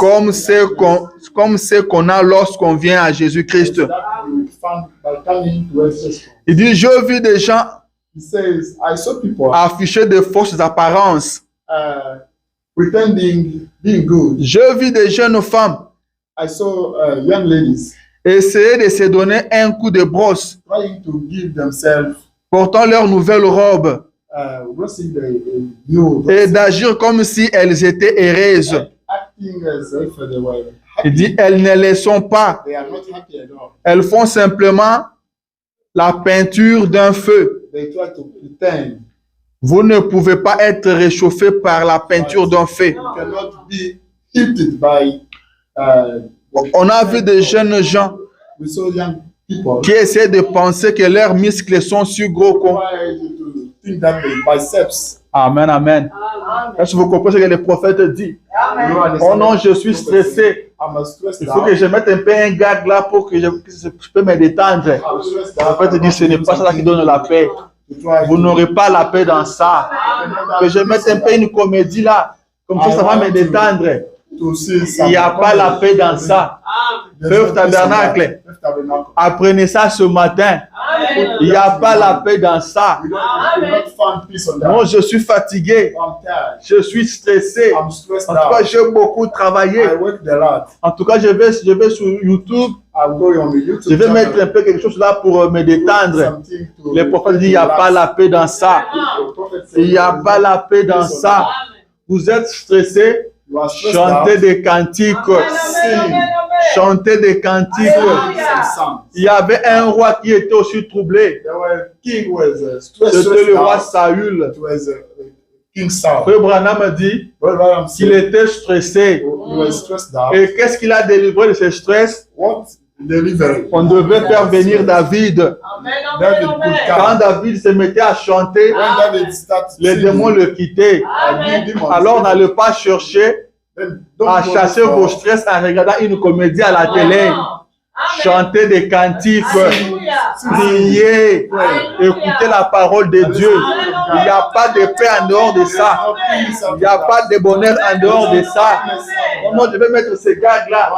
comme ce qu'on a lorsqu'on vient à Jésus-Christ. that you found by coming to Jesus. Il dit, je vis des gens He says, I saw people afficher de fausses apparences. pretending being good. Je vis des jeunes femmes I saw young ladies essayer de se donner un coup de brosse, trying to give themselves portant leur nouvelle robe dressing the new et d'agir comme si elles étaient heureuses. acting as if they were Il happy. dit, elles ne le sont pas. They are not happy at all. Elles font simplement la peinture d'un feu. They try to pretend. Vous ne pouvez pas être réchauffé par la peinture d'un feu. You cannot be heated by. On a vu des jeunes gens We saw young people qui essaient de penser que leurs muscles sont si gros qu'on... try to think that the biceps. Amen, amen. Est-ce que vous comprenez ce que le prophète dit? Oh non, je suis stressé. I'm stressed Il faut out. que je mette un peu un gag là pour que je peux me détendre. I'm stressed Le prophète dit, ce n'est pas ça qui donne la paix. To try Vous to- n'aurez pas la paix dans ça. Que je mette un peu une comédie là. Comme ça va me détendre. to see Il n'y a pas la paix dans ça. Feu tabernacle. Apprenez ça ce matin. Il n'y a pas la paix dans ça. Non, je suis fatigué. Je suis stressé. I'm stressed En tout cas, out. j'ai beaucoup travaillé. I worked a lot. En tout cas, je vais sur YouTube. I'm going on the YouTube Je vais channel. mettre un peu quelque chose là pour me détendre. Something to- Le prophète dit, il n'y a pas la paix dans ça. The prophet said, Il n'y a pas la paix dans ça. Vous êtes stressé, You are stressed chantez out. des cantiques. Sing. Chantez des cantiques. Sing some songs. Il y avait un roi qui était aussi troublé. There were king was stressed C'était le roi out. Saül. It was King Saul. Frère Branham dit Brother Branham qu'il said était stressé. he was stressed out. Et qu'est-ce qu'il a délivré de ce stress? What delivery? On devait faire venir David. David could Quand come. David se mettait à chanter, When David started les singing, démons le quittaient. Alors n'allez pas chercher then don't à go chasser for- vos stress en regardant une comédie à la télé. chanter des cantiques, prier, écouter la parole de Dieu. Il n'y a pas de paix en dehors de ça. Il n'y a pas de bonheur en dehors de ça. Comment je vais mettre ces gars-là,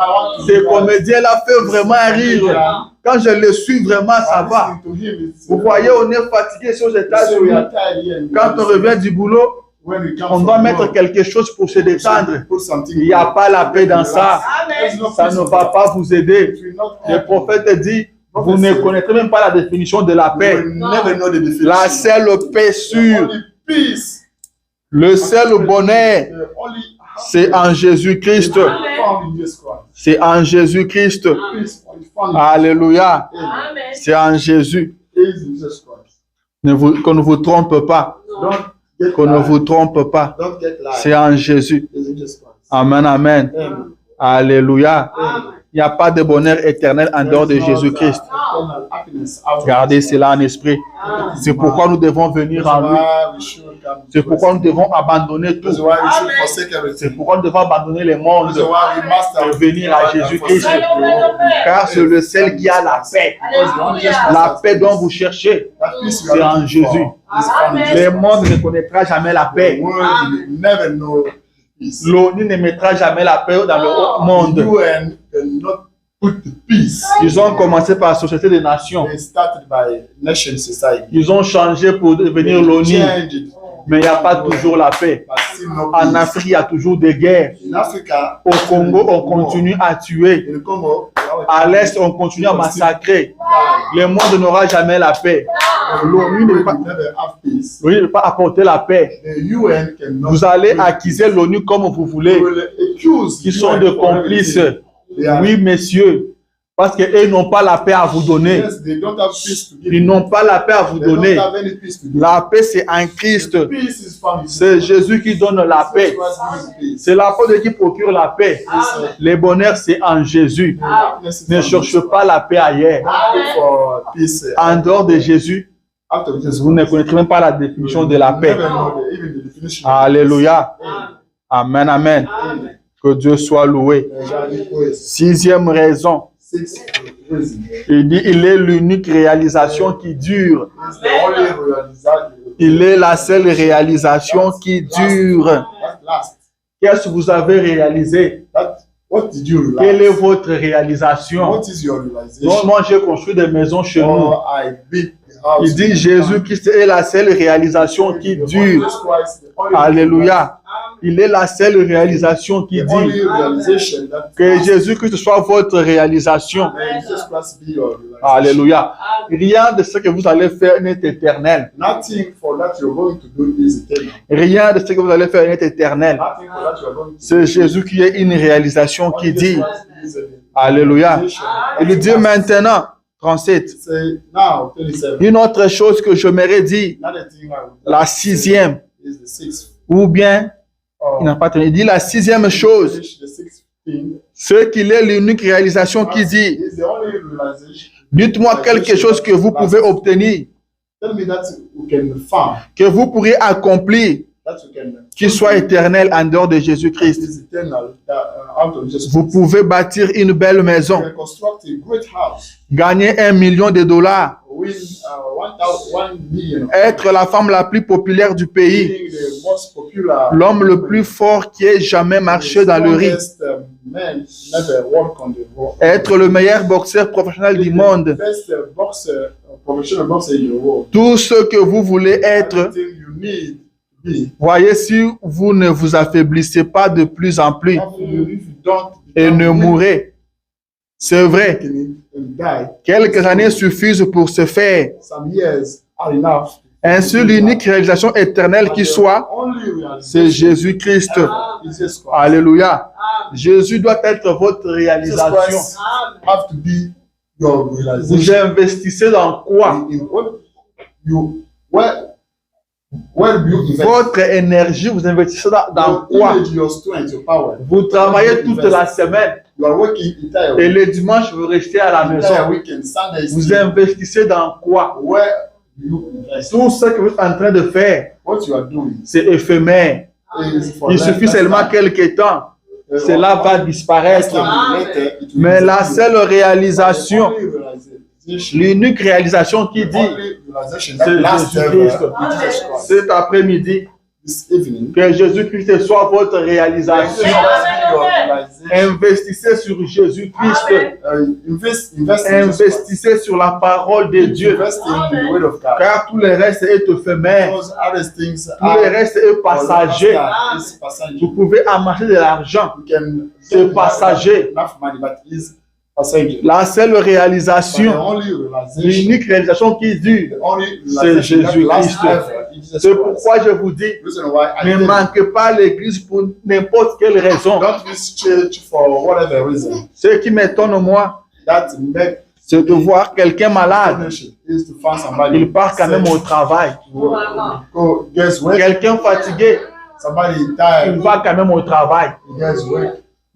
ces comédiens-là fait vraiment rire. Quand je le suis vraiment, ça va. Vous voyez, on est fatigué sur les États-Unis. Quand on revient du boulot, on doit mettre quelque chose pour se détendre. Il n'y a pas la paix dans ça. Ça ne va pas vous aider. Le prophète dit, vous ne connaîtrez même pas la définition de la paix. La seule paix sûre, le seul bonheur, c'est en Jésus-Christ. C'est en Jésus-Christ. Alléluia. C'est en Jésus. Qu'on ne vous trompe pas. Qu'on ne vous trompe pas. C'est en Jésus. Amen, amen. Alléluia. Il n'y a pas de bonheur éternel en dehors de Jésus-Christ. Gardez cela en esprit. C'est pourquoi nous devons venir en lui. C'est pourquoi nous devons abandonner tout. C'est pourquoi nous devons abandonner le monde et venir à Jésus-Christ. Car c'est le seul qui a la paix. La paix dont vous cherchez, c'est en Jésus. Le monde ne connaîtra jamais la paix. L'ONU ne mettra jamais la paix dans le monde. Ils ont commencé par la Société des Nations. Ils ont changé pour devenir l'ONU. Mais il n'y a pas toujours la paix. En Afrique, il y a toujours des guerres. Au Congo, on continue à tuer. À l'Est, on continue à massacrer. Le monde n'aura jamais la paix. L'ONU ne peut pas apporter la paix. Vous allez accuser l'ONU comme vous voulez. Ils sont des complices. Oui, messieurs. Parce qu'ils n'ont pas la paix à vous donner. Ils n'ont pas la paix à vous donner. La paix, c'est en Christ. C'est Jésus qui donne la paix. C'est la paix qui procure la paix. Le bonheur, c'est en Jésus. Ne cherchez pas la paix ailleurs. En dehors de Jésus, vous ne connaîtrez même pas la définition de la paix. Alléluia. Amen, amen. Que Dieu soit loué. Sixième raison. Il dit, il est l'unique réalisation qui dure. Il est la seule réalisation qui dure. Qu'est-ce que vous avez réalisé? Quelle est votre réalisation? Moi, j'ai construit des maisons chez nous. Il dit, Jésus-Christ est la seule réalisation qui dure. Alléluia. Il est la seule réalisation qui dit que Jésus-Christ soit votre réalisation. Alléluia. Rien de ce que vous allez faire n'est éternel. Rien de ce que vous allez faire n'est éternel. C'est Jésus qui est une réalisation qui dit. Alléluia. Il dit maintenant, 37. Une autre chose que je m'aurais dit, la sixième, ou bien, il n'a pas tenu. Il dit la sixième chose, c'est qu'il est l'unique réalisation qui dit, dites-moi quelque chose que vous pouvez obtenir, que vous pourriez accomplir, qui soit éternel en dehors de Jésus-Christ. Vous pouvez bâtir une belle maison, gagner $1 million, être la femme la plus populaire du pays, l'homme le plus fort qui ait jamais marché dans le ring, être le meilleur boxeur professionnel du monde, tout ce que vous voulez être. Voyez, si vous ne vous affaiblissez pas de plus en plus et ne mourrez, c'est vrai, quelques années suffisent pour se faire. Ainsi, l'unique réalisation éternelle qui soit, c'est Jésus-Christ. Alléluia. Jésus doit être votre réalisation. Vous investissez dans quoi? Votre énergie, vous investissez dans quoi? Vous travaillez toute la semaine et le dimanche, vous restez à la maison. Vous investissez dans quoi? Tout ce que vous êtes en train de faire, c'est éphémère. Il suffit seulement quelques temps cela va disparaître. Mais la seule réalisation, l'unique réalisation qui dit, c'est Jésus-Christ. Cet après-midi, que Jésus-Christ soit votre réalisation. Investissez sur Jésus-Christ. Investissez sur la parole de Dieu. Car tout le reste est éphémère. Tout le reste est passager. Vous pouvez amasser de l'argent. C'est passager. La seule réalisation, l'unique réalisation qui dure, c'est Jésus-Christ. C'est pourquoi je vous dis, ne manquez pas l'église pour n'importe quelle raison. Ce qui m'étonne, moi, c'est de voir quelqu'un malade. Il part quand même au travail. Quelqu'un fatigué, il va quand même au travail.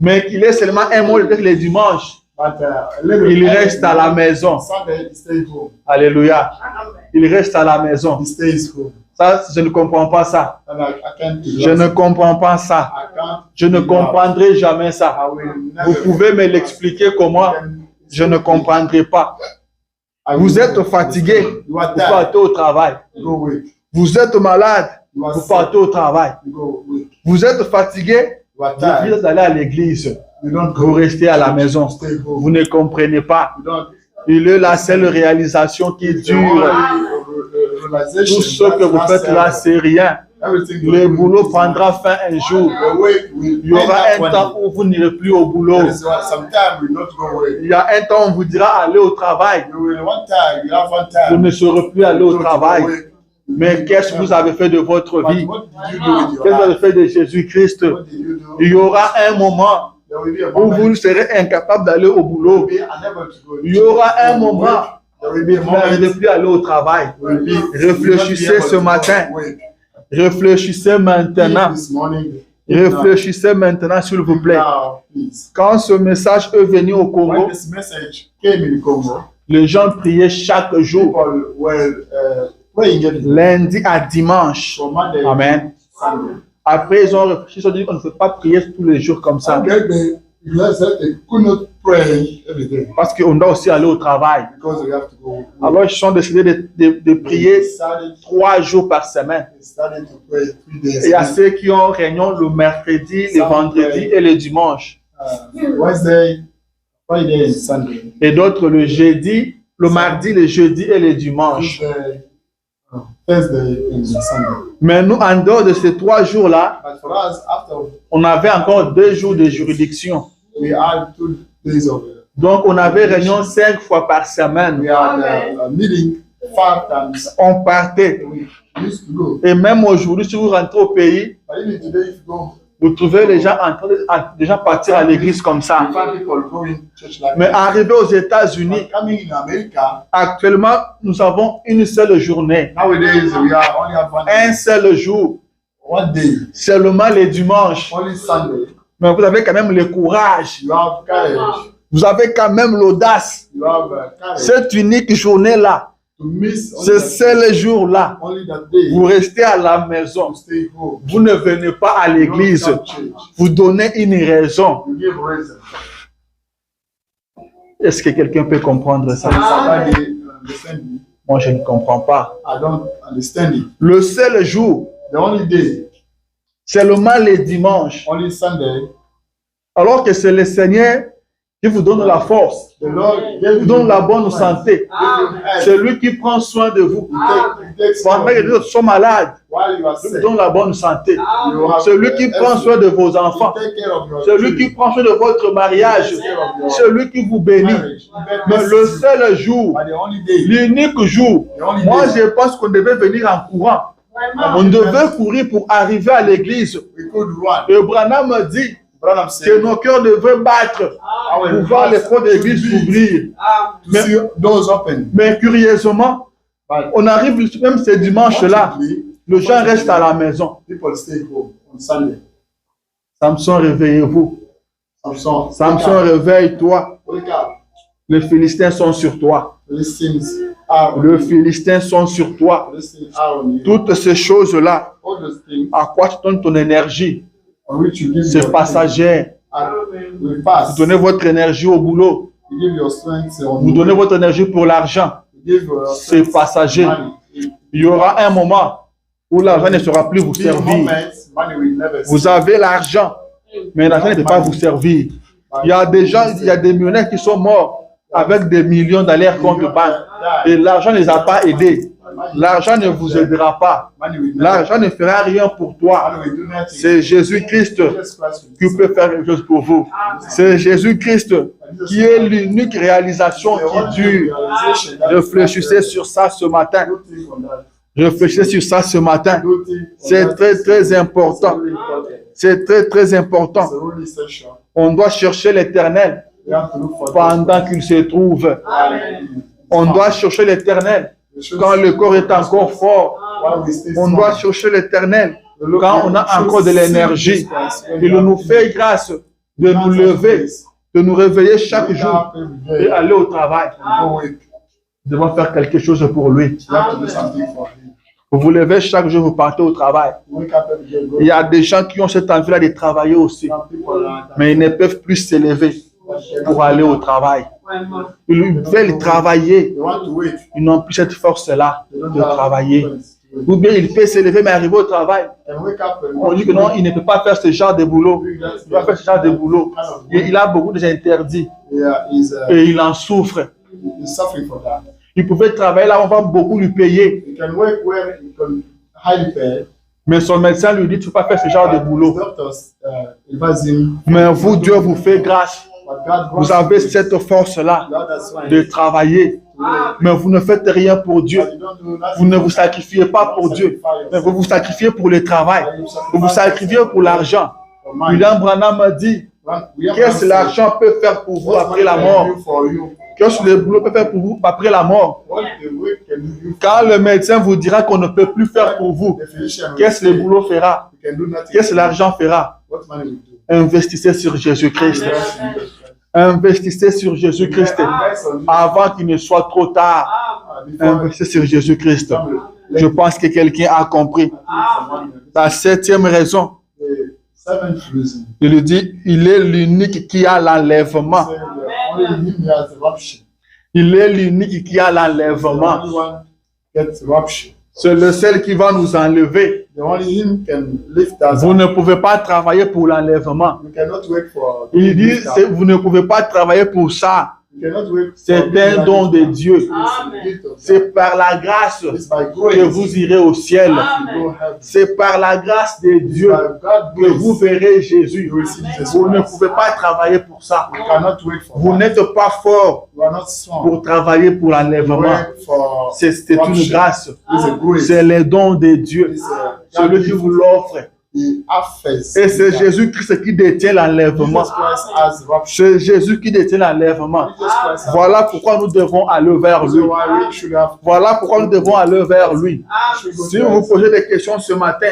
Mais qu'il ait seulement un mot le dimanche. Il reste à la maison. Alléluia. Il reste à la maison. Ça, je ne comprends pas ça. Je ne comprends pas ça. Je ne comprendrai jamais ça. Vous pouvez me l'expliquer comment? Je ne comprendrai pas. Vous êtes fatigué, vous partez au travail. Vous êtes malade, vous partez au travail. Vous êtes fatigué, vous allez à l'église. Vous restez à la maison. Vous ne comprenez pas. Il est la seule réalisation qui dure. Tout ce que vous faites là, c'est rien. Le boulot prendra fin un jour. Il y aura un temps où vous n'irez plus au boulot. Il y a un temps où on vous dira aller au travail. Vous ne serez plus aller au travail. Mais qu'est-ce que vous avez fait de votre vie? Qu'est-ce que vous avez fait de Jésus-Christ? Il y aura un moment où vous serez incapable d'aller au boulot. Il y aura un moment où vous n'arrivez plus à aller au travail. Réfléchissez ce matin. Réfléchissez maintenant. Réfléchissez maintenant, s'il vous plaît. Quand ce message est venu au Congo, les gens priaient chaque jour, lundi à dimanche. Amen. Après, ils ont réfléchi, ils ont dit qu'on ne peut pas prier tous les jours comme ça. Parce qu'on doit aussi aller au travail. Alors, ils sont décidés de prier 3 jours par semaine. Et il y a ceux qui ont réunion le mercredi, le vendredi et le dimanche. Et d'autres le jeudi, le mardi, le jeudi et le dimanche. Mais nous, en dehors de ces 3 jours-là, on avait encore 2 jours de juridiction. Donc, on avait réunion 5 fois par semaine. On partait. Et même aujourd'hui, si vous rentrez au pays, vous trouvez les gens en train de partir à l'église comme ça. Mais arrivé aux États-Unis, actuellement, nous avons une seule journée. Un seul jour. Seulement les dimanches. Mais vous avez quand même le courage. Vous avez quand même l'audace. Cette unique journée-là, ce seul jour-là, vous restez à la maison. Vous ne venez pas à l'église. Vous donnez une raison. Est-ce que quelqu'un peut comprendre ça? Moi, je ne comprends pas. Le seul jour, seulement les dimanches, alors que c'est le Seigneur qui vous donne la force, qui vous donne la bonne santé. C'est lui qui prend soin de vous. Pendant que les autres sont malades, il vous donne la bonne santé. C'est lui qui prend soin de vos enfants. C'est lui qui prend soin de votre mariage. C'est lui qui vous bénit. Mais le seul jour, l'unique jour, moi je pense qu'on devait venir en courant. On devait courir pour arriver à l'église. Et Branham me dit que nos cœurs devaient battre pour voir les portes de l'église s'ouvrir. Mais curieusement, on arrive même ce dimanche-là, les gens restent à la maison. Samson, réveillez-vous. Samson, réveille-toi. Les Philistins sont sur toi. Les Philistins sont sur toi. Toutes ces choses-là, à quoi tu donnes ton énergie? C'est passager. will pass. Vous donnez votre énergie au boulot. You give your strength on Vous donnez votre énergie pour l'argent. you give your C'est passager. money. Il y aura un moment où l'argent ne sera plus vous Big servir. moments, money will never Vous avez l'argent, mais l'argent ne peut pas vous servir. Il y a des gens, il y a des millionnaires qui sont morts avec des millions dans leur compte banque. Et l'argent ne les a pas aidés. L'argent ne vous aidera pas. L'argent ne fera rien pour toi. C'est Jésus-Christ qui peut faire quelque chose pour vous. C'est Jésus-Christ qui est l'unique réalisation qui dure. Réfléchissez sur ça ce matin. Réfléchissez sur ça ce matin. C'est très, très important. C'est très, très important. On doit chercher l'Éternel pendant qu'il se trouve. On doit chercher l'Éternel quand le corps est encore fort. On doit chercher l'Éternel quand on a encore de l'énergie. Il nous fait grâce de nous lever, de nous réveiller chaque jour et aller au travail. Nous devons faire quelque chose pour lui. Vous vous levez chaque jour, vous partez au travail. Il y a des gens qui ont cette envie-là de travailler aussi, mais ils ne peuvent plus se lever pour aller au travail. Ils veulent travailler, ils n'ont plus cette force-là de travailler. Ou bien il peut se lever mais arriver au travail. On dit que non, il ne peut pas faire ce genre de boulot. Il va faire ce genre de boulot. Et il a beaucoup d'interdits et il en souffre. Il pouvait travailler là, on va beaucoup lui payer. Mais son médecin lui dit, tu ne peux pas faire ce genre de boulot. Mais vous, Dieu vous fait grâce. Vous avez cette force-là de travailler. Mais vous ne faites rien pour Dieu. Vous ne vous sacrifiez pas pour Dieu. Mais vous vous sacrifiez pour le travail. Vous vous sacrifiez pour l'argent. William Branham m'a dit, qu'est-ce que l'argent peut faire pour vous après la mort? Qu'est-ce que le boulot peut faire pour vous après la mort? Quand le médecin vous dira qu'on ne peut plus faire pour vous, qu'est-ce que le boulot fera? Qu'est-ce que l'argent fera? Investissez sur Jésus-Christ. Investissez sur Jésus-Christ avant qu'il ne soit trop tard. Investissez sur Jésus-Christ. Je pense que quelqu'un a compris. La septième raison, il lui dit, il est l'unique qui a l'enlèvement. Il est l'unique qui a l'enlèvement. C'est le seul qui va nous enlever. Vous ne pouvez pas travailler pour l'enlèvement. Il dit, vous ne pouvez pas travailler pour ça. C'est un don de Dieu. C'est par la grâce que vous irez au ciel. C'est par la grâce de Dieu que vous verrez Jésus. Vous ne pouvez pas travailler pour ça. Vous n'êtes pas fort pour travailler pour l'enlèvement. C'est une grâce. C'est le don de Dieu. Celui qui vous l'offre. Et c'est Jésus-Christ qui détient l'enlèvement. C'est Jésus qui détient l'enlèvement. Voilà pourquoi nous devons aller vers lui. Voilà pourquoi nous devons aller vers lui. Si vous posez des questions ce matin,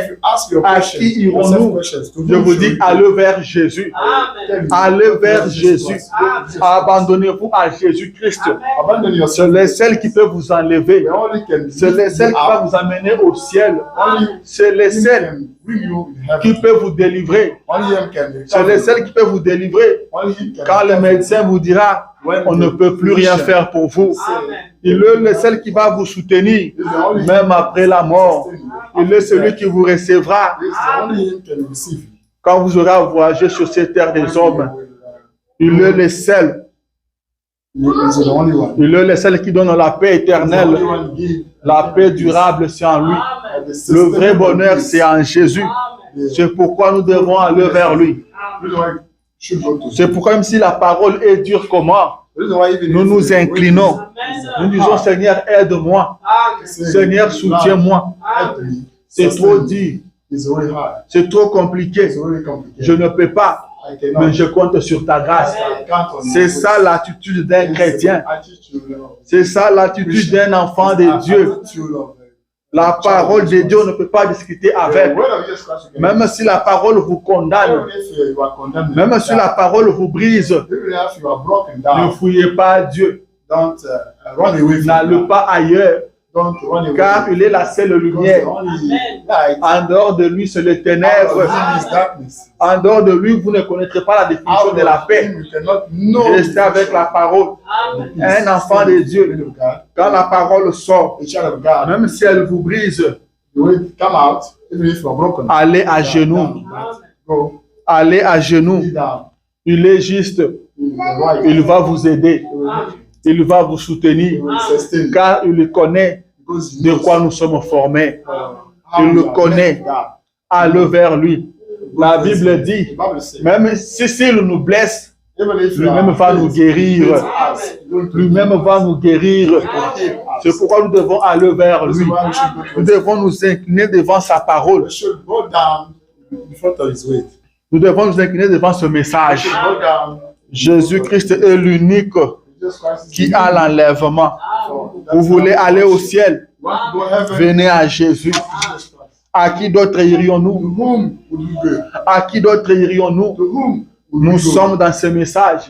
à qui irons-nous? Je vous dis, allez vers Jésus. Allez vers Jésus. Abandonnez-vous à Jésus-Christ. C'est le seul qui peut vous enlever. C'est le seul qui va vous amener au ciel. C'est le seul qui peut vous délivrer. C'est le seul qui peut vous délivrer. Quand le médecin vous dira, on ne peut plus rien faire pour vous. Il est le seul qui va vous soutenir, même après la mort. Il est celui qui vous recevra quand vous aurez à voyager sur cette terre des hommes. Il est le seul. Il est le seul qui donne la paix éternelle. La paix durable, c'est en lui. Le vrai bonheur, c'est en Jésus. C'est pourquoi nous devons aller vers lui. C'est pourquoi même si la parole est dure comme moi, nous nous inclinons. Nous disons, Seigneur, aide-moi. Seigneur, soutiens-moi. C'est trop dur. C'est trop compliqué. Je ne peux pas. Mais je compte sur ta grâce. C'est ça l'attitude d'un chrétien. C'est ça l'attitude d'un enfant de Dieu. La parole de Dieu, on ne peut pas discuter avec. Même si la parole vous condamne, même si la parole vous brise, ne fouillez pas Dieu. N'allez pas ailleurs. car il est la seule lumière. En dehors de lui, c'est les ténèbres. En dehors de lui, vous ne connaîtrez pas la définition de la paix. Restez avec la parole. Un enfant de Dieu, quand la parole sort, même si elle vous brise, allez à genoux. Allez à genoux. Il est juste. Il va vous aider. Il va vous soutenir. Car il connaît de quoi nous sommes formés. Il le connaît. Allez vers lui. La Bible dit, même si il nous blesse, lui-même va nous guérir. Lui-même va nous guérir. C'est pourquoi nous devons aller vers lui. Nous devons nous incliner devant sa parole. Nous devons nous incliner devant ce message. Jésus-Christ est l'unique qui a l'enlèvement. Vous voulez aller au ciel? Venez à Jésus. À qui d'autre irions-nous? À qui d'autre irions-nous? Nous sommes dans ce message.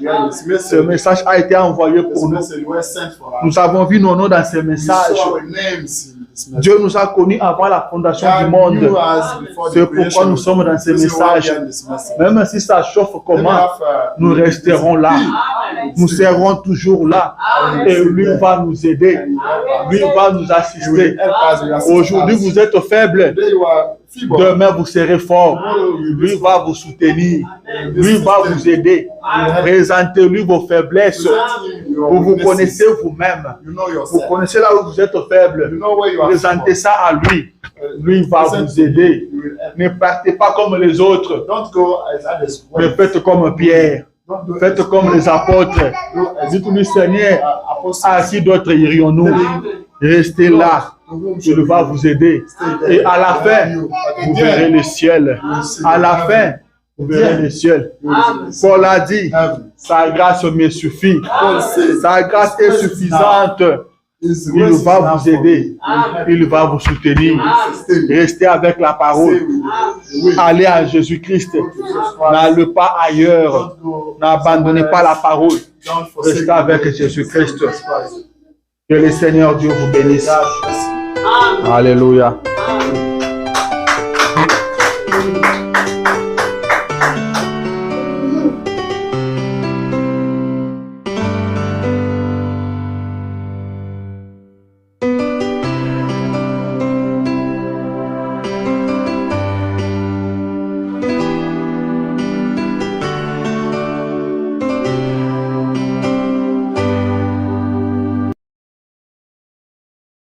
Ce message a été envoyé pour nous. Nous avons vu nos noms dans ce message. Dieu nous a connus avant la fondation du monde. C'est pourquoi nous sommes dans ce message. Même si ça chauffe comment, nous resterons là. Nous serons toujours là. Et lui va nous aider. Lui va nous assister. Aujourd'hui, vous êtes faibles. Demain, vous serez fort. Lui va vous soutenir. Lui va vous aider. Présentez-lui vos faiblesses. Vous vous connaissez vous-même. Vous connaissez là où vous êtes faible. Présentez ça à lui. Lui va vous aider. Ne partez pas comme les autres. Mais faites comme Pierre. Faites comme les apôtres. Dites-lui, Seigneur, à qui d'autre irions-nous? Restez là. Il va vous aider. Et à la fin, vous verrez le ciel. À la fin, vous verrez le ciel. Paul a dit, sa grâce me suffit. Sa grâce est suffisante. Il va vous aider. Il va vous soutenir. Restez avec la parole. Allez à Jésus-Christ. N'allez pas ailleurs. N'abandonnez pas la parole. Restez avec Jésus-Christ. Que le Seigneur Dieu vous bénisse. Alléluia.